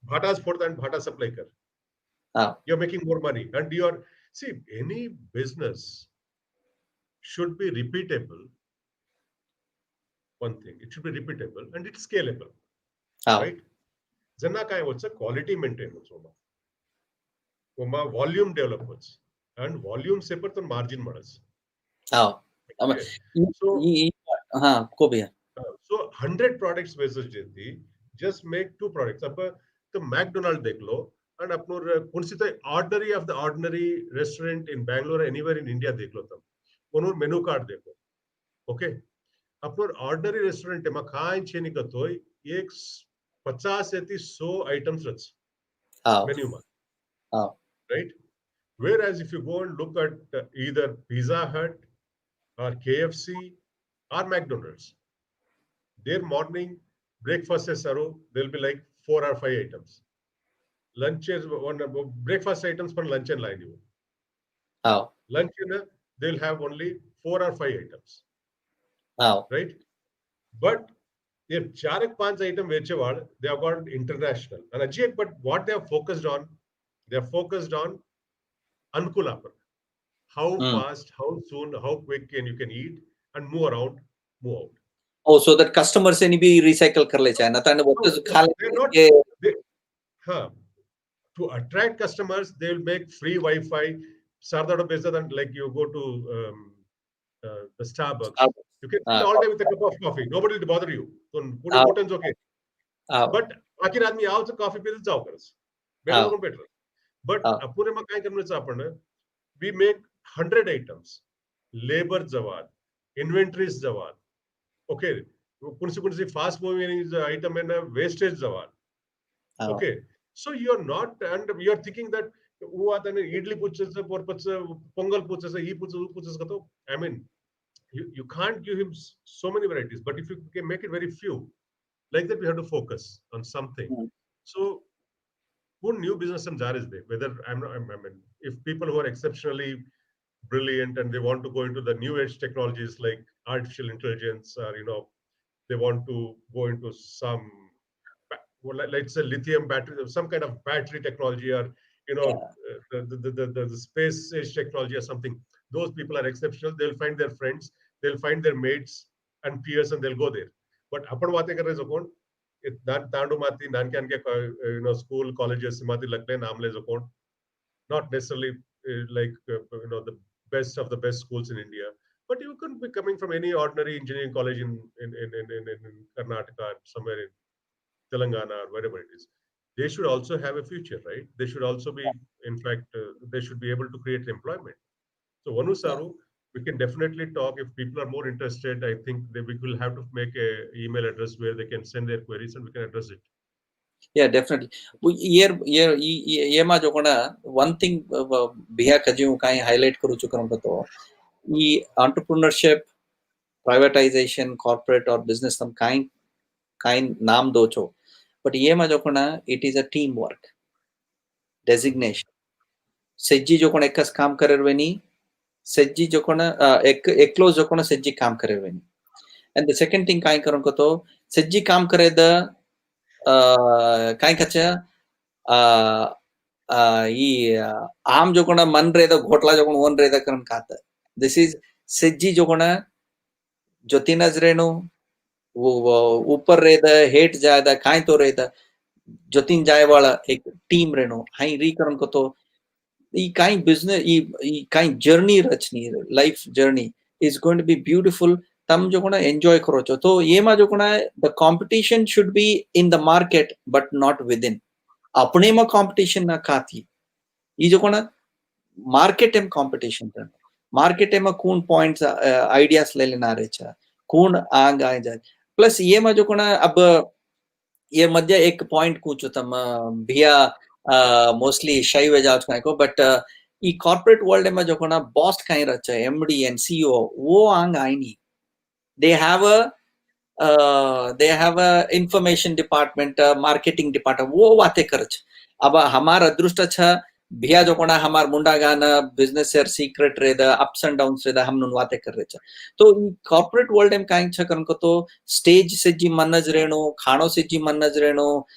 bhatas for and bhata supply kar. You're making more money and see any business should be repeatable. One thing, it should be repeatable and it's scalable. Right? Janna kai what's a quality maintain what's volume developers and volume separate to margin models. Okay. So 100 products versus just make 2 products. Up the McDonald's dekh lo and apnor kunsi to ordinary of the ordinary restaurant in Bangalore or anywhere in India dekh lo tam onur menu card dekho. Okay. अपनोर ordinary restaurant में खाएं छेनी का तो एक 50 से 100 items रच menu में right, whereas if you go and look at either Pizza Hut or KFC or McDonald's, their morning breakfast is there'll be like 4 or 5 items, lunch is one breakfast items for lunch and line lunch they'll have only 4 or 5 items. Right, but their 4-5 item vechewal they have got international and but what they are focused on Ankulapar, how fast, how soon, how quick you can eat and move around, move out. Oh, so that customers any be recycle kar le chahe na tan what is to attract customers they will make free Wi-Fi sarda better than like you go to the Starbucks. You can sit all day with a cup of coffee. Nobody will bother you. So, put importance okay. But आखिर आदमी आओ तो coffee पीते जाओ कर better. But अपूरे में क्या करने चाहिए we make 100 items, labor जवाब, inventories जवाब. Okay, कुणसी fast moving item and wastage zawal. Okay, so you're not, and you're thinking that who are the idli puchas or pongal puchas e puchas ka to, I mean, you can't give him so many varieties, but if you can make it very few like that, we have to focus on something. So who new business and jar is there, whether I mean, if people who are exceptionally brilliant and they want to go into the new age technologies like artificial intelligence, or they want to go into some, well, let's say lithium battery, some kind of battery technology, or the space age technology or something. Those people are exceptional. They'll find their friends, they'll find their mates and peers, and they'll go there. But apan baate kar rahe zakon, tandu mati nan kan ke school colleges mati lagle naam le zakon, not necessarily the best of the best schools in India, but you could be coming from any ordinary engineering college in Karnataka, somewhere in Telangana, or wherever it is. They should also have a future, right? They should also be, in fact, they should be able to create employment. So Vanu Saru, we can definitely talk. If people are more interested, I think we will have to make a email address where they can send their queries and we can address it. Yeah, definitely. Yema jokona one thing biha kaju kai highlight karu chukam to e entrepreneurship, privatization, corporate or business some kind naam do cho, but yema jokona it is a teamwork, designation. Sejji jokona ekas काम करवेनी, sejji jokona eklo jokona sejji काम करवेनी. And the second thing kai karon ko to sejji काम करे the kai kacha ಈ आम जो कोना मन रेदा घोटला जो कोना वन रेदा करन खाता. This is सज्जी जो कोना ज्योति नजरेनो वो ऊपर रेदा हेट जायदा काई तो रेदा ज्योतिन जाय वाला एक टीम रेनो हाई री करन को तो ई काई बिजनेस ई काई जर्नी रचनी life journey is going to be beautiful. तम जो कोना enjoy करो चो तो ये मा जो कोना the competition should be in the market but not within. अपने में competition ना खाती ये जो कोना मार्केट एम कंपटीशन करना मार्केट एम कौन पॉइंट्स आइडियाज ले लेना रहे चा कौन आग आए जाए प्लस ये में जो कोना अब ये मध्य एक पॉइंट कुछ तम भिया मोस्टली शाई वेजाज को बट ई कॉर्पोरेट वर्ल्ड में जो कोना बॉस कहीं रचा एमडी एंड सीईओ वो आंग आई नहीं they have a information department, marketing department, वो बातें करच. अब हमार अदृष्ट अच्छा भिया जो कोना हमार मुंडा गाना बिजनेस शेयर सीक्रेट रेदा अप्स एंड डाउन्स रेदा हम नुन बातें कर रहे चा. तो कॉर्पोरेट वर्ल्ड में काइंग छ करन को तो स्टेज से जी मनज रेनो खानो से जी मनज रेनो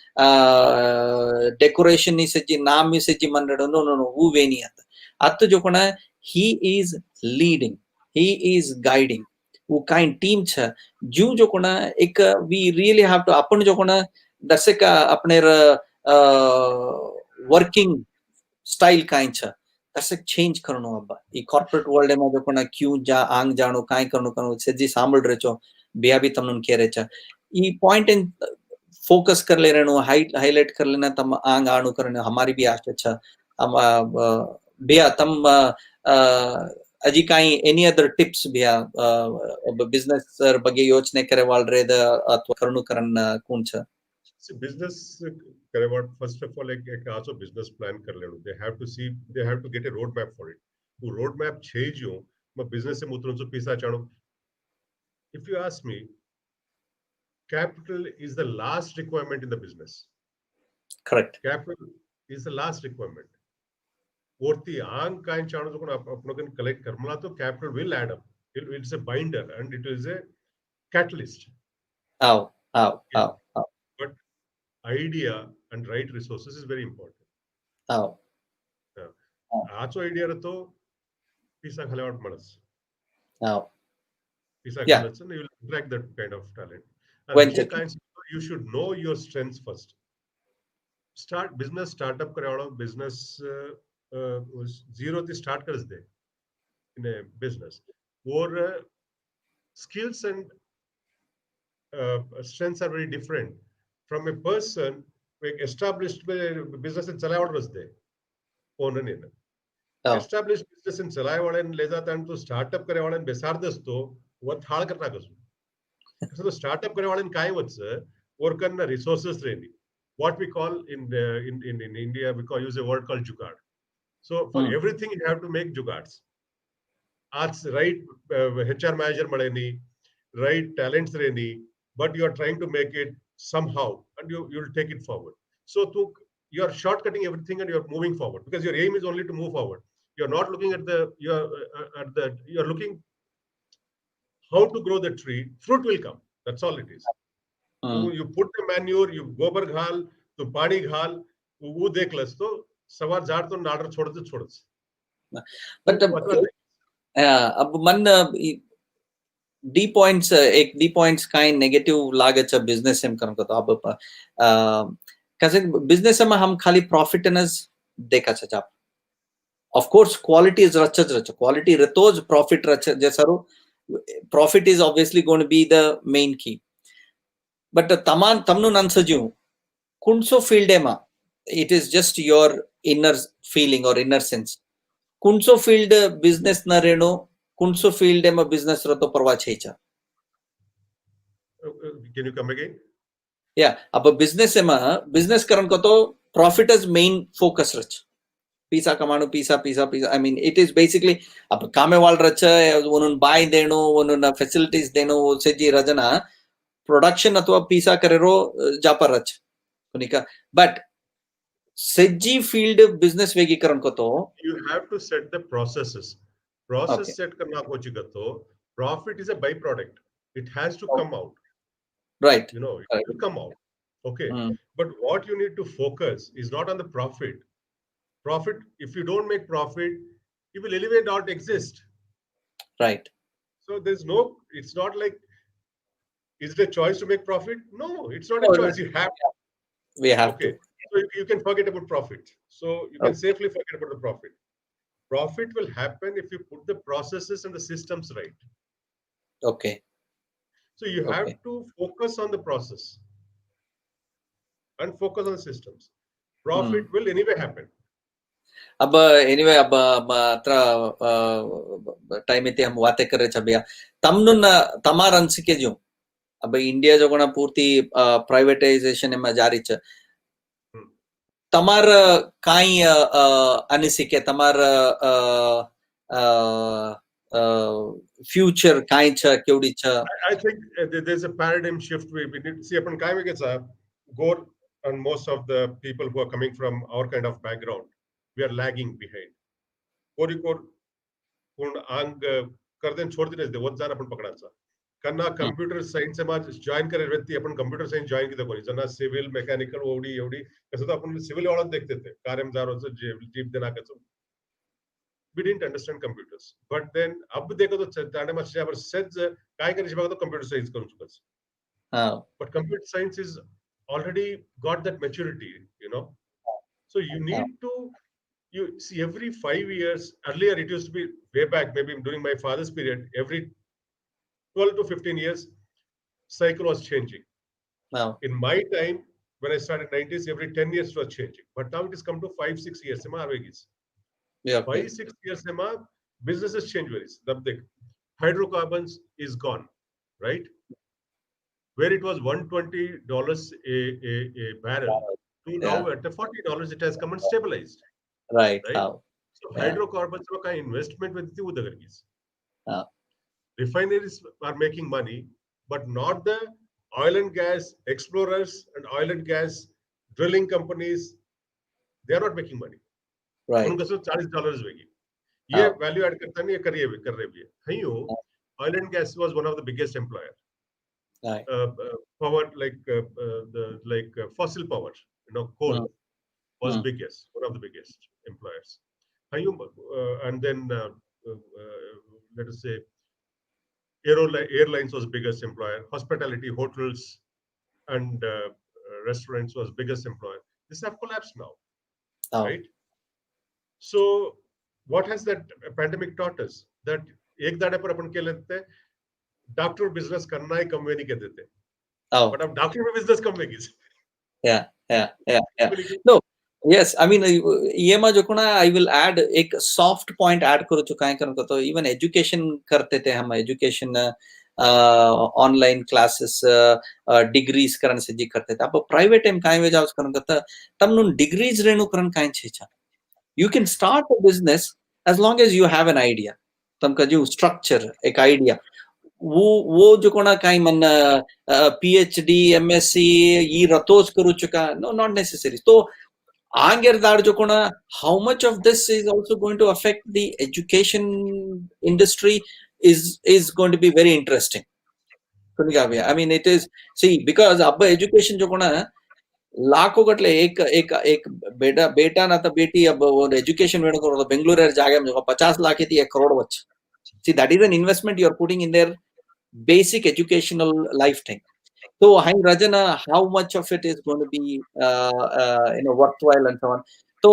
डेकोरेशन नी से जी नाम मी से जी मन रेनो नो वो वे नहीं आता. अत जो कोना he is leading, he is guiding. वो काइंड टीम छ जू जो कोना एक वी रियली हैव टू अपन जो कोना दर्शक अपने वर्किंग स्टाइल काइंड छ दर्शक चेंज करनो अब ई कॉर्पोरेट वर्ल्ड में जो कोना क्यों जा आंग जानो काई करनो से जी सांभळ रे छो बिया भी तमन के रे छ ई पॉइंट इन फोकस कर ले रेनो हाईलाइट कर लेना तम आंग आणु करने हमारी भी आशा छ हम बिया तम अजी काई एनी अदर टिप्स बिया बिजनेस ಬಗ್ಗೆ ಯೋಚನೆ करे वाल रे द अथवा करनु करन कोन छ business करे what first of all एक also business plan कर लेनो. They have to get a road map for it. वो road map छे जो मैं business से मुतरन सो पैसा चाणो. If you ask me, capital is the last requirement in the business. Correct. Capital is the last requirement. Orti आंग Kine चाणो जो अपन कन collect करमला तो capital will add up. It's a binder and it is a catalyst. But idea and right resources is very important. आचो idea रतो पिसा खलेवाट मणस. Pisa college, and you will attract that kind of talent. And you should know your strengths first. Startup करे business zero to start कर दे in a business. Or skills and strengths are very different from a person with established business in चलावट रस दे owner ने. Established business in चलाए वाले ले जाता है तो startup करे वाले बेसार दस तो वो थाल करना कसू. So startup करे वाले काय होतं worker resources rainy. What we call in India we call use a word called jugaad. So for everything you have to make jugads. आज right HR manager मळेनी, right talents rainy, but you are trying to make it somehow and you'll take it forward. So you are shortcutting everything and you are moving forward because your aim is only to move forward. You're not looking at you're looking how to grow the tree. Fruit will come. That's all it is. You put the manure, you gobar घाल, तो पानी घाल, वो देख लस तो सवार झाड़ तो नाडर छोड़च. But अब मन डी पॉइंट्स एक डी पॉइंट्स काइन नेगेटिव लागच बिजनेस एम करन तो अब कजन बिजनेस में हम खाली प्रॉफिटनेस देखा छ आप ऑफ कोर्स क्वालिटी इज रच क्वालिटी रतोज प्रॉफिट रच जसरो profit is obviously going to be the main key but तमान तमनु नन सजू कुंसो फील्ड एमा it is just your inner feeling और इनर सेंस कुंसो फील्ड बिजनेस न रेणो कुंसो फील्ड एमा बिजनेस रतो परवा छेचा. Can you come again? Yeah, अब बिजनेस एमा बिजनेस करन को तो प्रॉफिट इज मेन फोकस रच पीसा कमाणो पीसा I mean it is basically अब कामे वाल रच उन बाय देणो उन फैसिलिटीज देणो सेजी रजना प्रोडक्शन अथवा पीसा करेरो जापर रच कोनिका बट सेजी फील्ड बिजनेस वेगीकरण को तो you have to set the process set करना कोचिका तो profit is a byproduct. It has to come out, right, it will come out, okay. But what you need to focus is not on the profit. If you don't make profit, you will anyway not exist, right. So it's not like is it a choice to make profit? No, it's not a choice. You have we have to. So you can forget about profit. So you can safely forget about the profit. Profit will happen if you put the processes and the systems right. Okay. So you have to focus on the process and focus on the systems. Profit will anyway happen. अब anyway अब अत्र time इते हम बातें करे छ भैया तमनुन तमार अनसिके जो अब इंडिया जो कोना पूर्ति प्राइवेटाइजेशन में जारी छ तमार काई अनसिके तमार फ्यूचर काई छ केवडी छ. I think there's a paradigm shift we need to see अपन काय में के GOR and most of the people who are coming from our kind of background, we are lagging behind. पूर्ण अंग कर देन छोड़ देने दे वत जान अपन पकडांचा कन्ना कंप्यूटर सायन्स मा जॉइन करे व्यक्ती अपन कंप्यूटर सायन्स जॉइन किती कोणी जना सिव्हिल मेकॅनिकल एवढी कसं तर आपण सिव्हिल वाला देखते थे कार्यम जारोचं जीप देना कसं we didn't understand computers, but then अब देखो तो ताने मा पर सेज काय करे बघा तो कंप्यूटर सायन्स करू शकस. But computer science is already got that maturity, so you need to you see every 5 years. Earlier it used to be way back, maybe during my father's period, every 12 to 15 years cycle was changing. In my time when I started 90s, every 10 years it was changing, but now it has come to 5-6 years. 5-6 years businesses change very. Hydrocarbons is gone, right? Where it was $120 a barrel to now at the $40 it has come and stabilized. Right. So hydrocarbons का investment with the udagargis. Refineries are making money, but not the oil and gas explorers and oil and gas drilling companies. They are not making money. Right. उनका सिर्फ $40 वेगी. ये value add करता नहीं, ये कर रहे भी है. हयो oil and gas was one of the biggest employer. Right. Power like fossil power, coal was biggest, one of the biggest employers. And then let us say airlines was biggest employer, hospitality, hotels and restaurants was biggest employer. This have collapsed now, right? So what has that pandemic taught us? That एक दाड़े पर अपन क्या लेते हैं, doctor business करना ही कम नहीं कहते थे, but अब डॉक्टर में बिजनेस कम है किस? Yeah. No. Yes, I mean ये में जो कोना I will add एक soft point add करो चुका है करने को तो even education करते थे हम education ऑनलाइन क्लासेस डिग्रीज करन से जी करते थे अब प्राइवेट एम काई वे जावस करन कत तम नुन डिग्रीज रेनु करन काई छे छा you can start a business as long as you have an idea तमका जो स्ट्रक्चर एक आइडिया वो जो कोणा काई मन PhD MSc ई रतोज करू चुका no not necessary तो आंगेरदार जो कोणा how much of this is also going to affect the education industry is going to be very interesting I mean it is see because अब education जो कोणा लाखों गटले एक बेटा ना तो बेटी अब वो एजुकेशन वेणु करो तो बेंगलुरु जागे में 50 लाख थी 1 करोड़ वच see that is an investment you are putting in their basic educational lifetime so hang rajana how much of it is going to be worthwhile and so on तो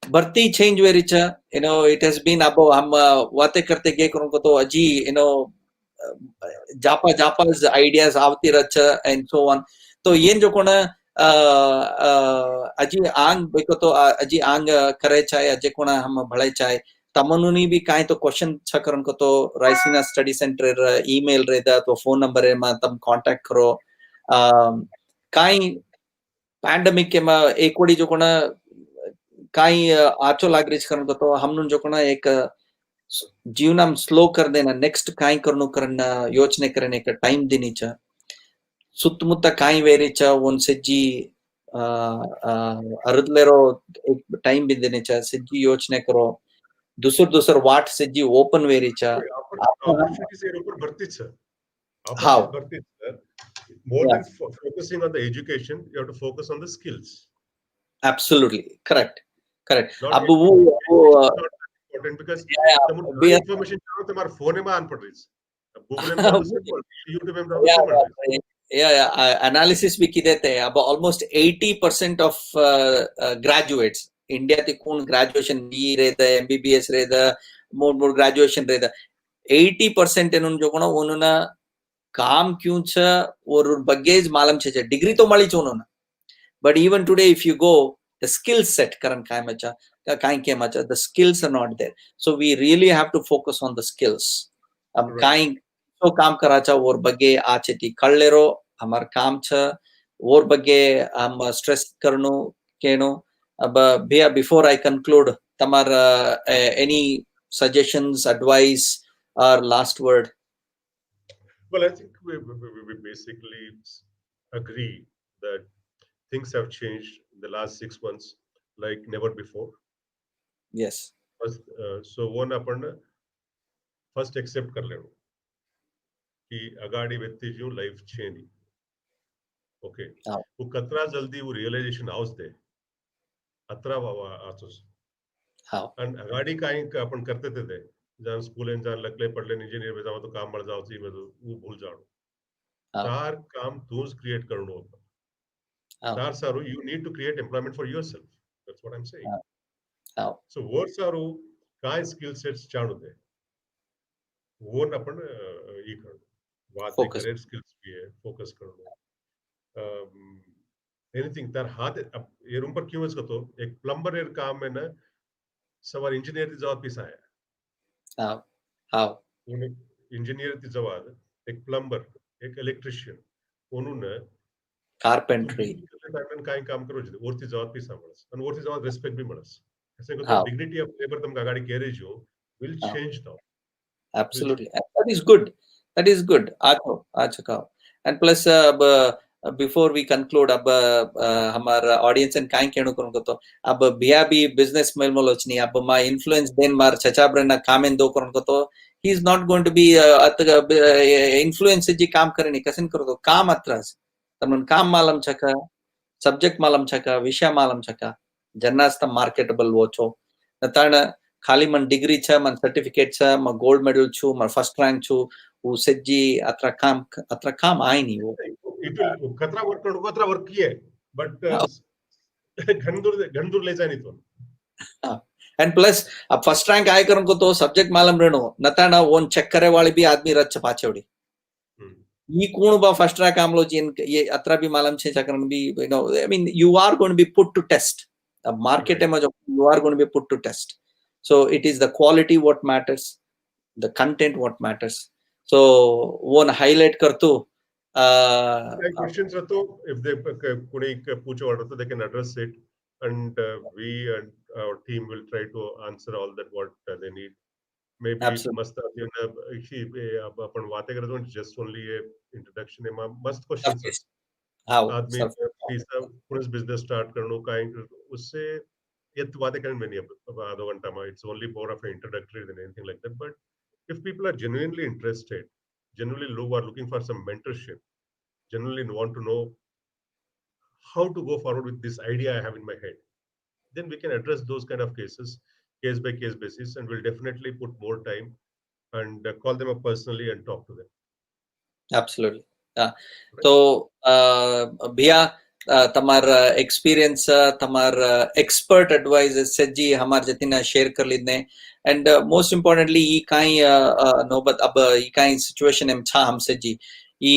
भर्ती चेंज वेरी छ it has been अब हम बातें करते गए करो तो अजी जापा's ideas आवती रच and so on तो ये जो कोण अजी आंग बेको तो अजी आंग करे चाहे अजे कोणा हम भळे चाहे तमनुनी भी काई तो क्वेश्चन छ करन को तो राइसिना स्टडी सेंटर ईमेल रेदा तो फोन नंबर रे मा तम कांटेक्ट करो काई पैंडेमिक के मा एक वडी जो कोणा काई आचो लागरीच करन को तो हमनुन जो कोणा एक जीवनम स्लो कर देना नेक्स्ट काई करनु करन योचने करने एक टाइम देनी छ ಸುತ್ತಮುತ್ತ ಕಾಯಿ ವೇರಿಚ ಒಂದ್ ಸಜ್ಜಿ ಅರದ್ಲೆರೋ ಟೈಮ್ ಬಿಂದಿನೆ ಚ ಸಜ್ಜಿ ಯೋಚನೆ ಕರೋ दूसर वाट सज्जी ओपन वेरीच opportunities एर ऊपर बढ़ती छ how बढ़ती छ more than focusing on the education you have to focus on the skills absolutely correct अब वो important because तुम information चाहो तुम्हारे फोन में आन पड़ रही है गूगल में YouTube में डालो analysis भी की देते हैं अब almost 80% of graduates इंडिया ते कौन ग्रेजुएशन बी रहता है MBBS रहता मोर ग्रेजुएशन रहता 80% एनुन जो कोना ओनुना काम क्यों छ और बगेज मालूम छे डिग्री तो मळी छ ओनुना but even today if you go the skill set karan kai macha kai ke macha the skills are not there so we really have to focus on the skills अब kai तो काम कराचा और बगे आचे ती कळलेरो हमार काम छ और बगे हम स्ट्रेस करनो केनो अब भैया before I conclude Tamar any suggestions advice or last word well I think we basically agree that things have changed in the last 6 months like never before yes so one upon first accept कर लेनो कि अगाड़ी व्यक्ति जो life change okay वो कतरा जल्दी वो रियलाइजेशन आउस दे अतरा बाबा आतोस हां एंड अगाड़ी काई अपन करते थे जहां स्कूल में जहां लगले पढ़ले इंजीनियर में जाओ तो काम बढ़ जाओ सी में तो वो भूल जाओ तार काम तूस क्रिएट करनो होता तार सारू you need to create employment for yourself that's what I am saying so word सारू काय स्किल सेट्स चाणो दे वो अपन ये कर बात करियर स्किल्स भी है फोकस करना एनीथिंग तार हाथ अब ये रूम पर क्यों इसको तो एक प्लम्बर एर काम में ना सवार इंजीनियर की जवाब पीसा है हां उन्हें इंजीनियर की जवाब एक प्लम्बर एक इलेक्ट्रिशियन उन्होंने कारपेंटरी टाइम काई काम करो जी और ती जवाब पीसा मळस और और ती जवाब रिस्पेक्ट भी मळस ऐसे को तो डिग्निटी ऑफ लेबर तुम गाड़ी कह जो will change now absolutely that is good acho ka and plus before we conclude अब हमारा ऑडियंस एंड काई केणु करू को तो अब बिया भी बिजनेस मेल मोलोचनी अब मा इन्फ्लुएंस देन मार छचाब्रना कामेन दो करू को तो he is not going to be influence जी काम करे नहीं कसिन करू तो काम अत्रस तमन काम मालम छका सब्जेक्ट मालम छका विषय मालम छका जन्नास्त मार्केटेबल वोचो नताण खाली मन डिग्री छ मन सर्टिफिकेट छ म गोल्ड मेडल छु म फर्स्ट रैंक छु वो सज्जी अत्र काम आए नहीं वो इट विल कतरा वर्क किए बट घंदूर ले जानी तो एंड प्लस अब फर्स्ट रैंक आए करन को तो सब्जेक्ट मालूम रहनो नताना ओन चेक करे वाली भी आदमी रच पाछोड़ी ये कौन बा फर्स्ट रैंक आमलो जिन ये अत्र भी मालूम छे चकरन भी you know I mean you are going to be put to test अब मार्केट में जो you are going to be put to test so it is the quality what matters the content what matters So वो न highlight करतो questions रहतो if they कोणी पूछो वाटो तो they can address it and we and our team will try to answer all that what they need. Maybe मस्त आपण बातें करतो just only a introduction है मस्त questions है. आदमी पुलिस बिजनेस स्टार्ट करनो काय उससे ये तो बातें करने में नहीं अब आधा घंटा में it's only more of an introductory than anything like that. But if people are genuinely interested, genuinely are looking for some mentorship, genuinely want to know how to go forward with this idea I have in my head, then we can address those kind of cases, case by case basis, and we'll definitely put more time and call them up personally and talk to them. Absolutely. Yeah. So, भैया તમારા experience તમારા expert advices સજી Hmar જતીના share કરી લીધને and most importantly ઈ કાઈ નોબત અબ ઈ કાઈ situation એમ છા હમ સજી ઈ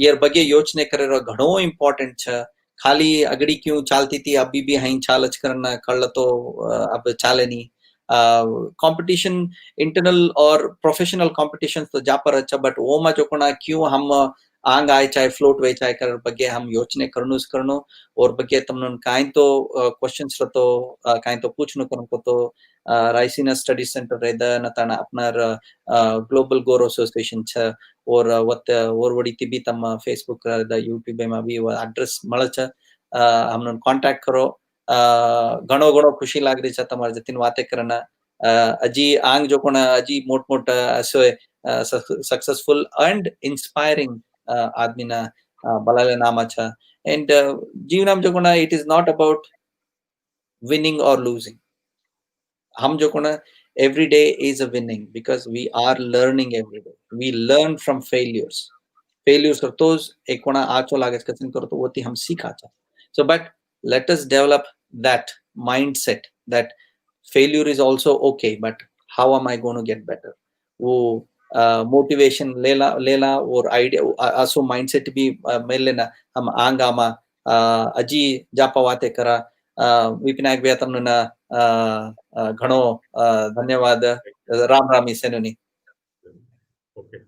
યાર બગે યોચને કરેરો ઘણો important છે ખાલી અગડી ક્યું ચાલતી તી અબી બી હઈ ચાલચ કરના કળ તો અબ ચાલે ની competition internal or professional competitions तो जा पर अच्छा बट वो में जो कोना क्यों हम आंग आए चाहे फ्लोट वे चाहे कर बगे हम योचने करनो और बगे तुमने काई तो क्वेश्चंस रतो काई तो पूछनो करनो तो RaiSina स्टडी सेंटर रेद नताना अपना ग्लोबल गोर एसोसिएशन छ और वत और वडी ती भी तम फेसबुक द यूट्यूब में भी एड्रेस મળે છે हमने कांटेक्ट करो ઘણો ઘણો ખુશી લાગ રહી છે તમારી જતીન વાતે કરના હજી આંગ જો કોણ હજી મોટ મોટ હશે સક્સેસફુલ એન્ડ ઇન્સ્પાયરિંગ આદમીના બલાલે નામા છે એન્ડ જીવનામ જો કોણ it is not about winning or losing हम जो कोण every day is a winning because we are learning every day we learn from failures करतोच एक कोणा आचो लागेच कथन करतो वती हम सीखाचा so but let us develop that mindset that failure is also okay but how am I going to get better वो motivation लेला और idea असो mindset भी मेल लेना हम आंगामा अजी जापा वाते करा विपिनायक भैया तमने घणो धन्यवाद राम राम ईसेनुनी Okay,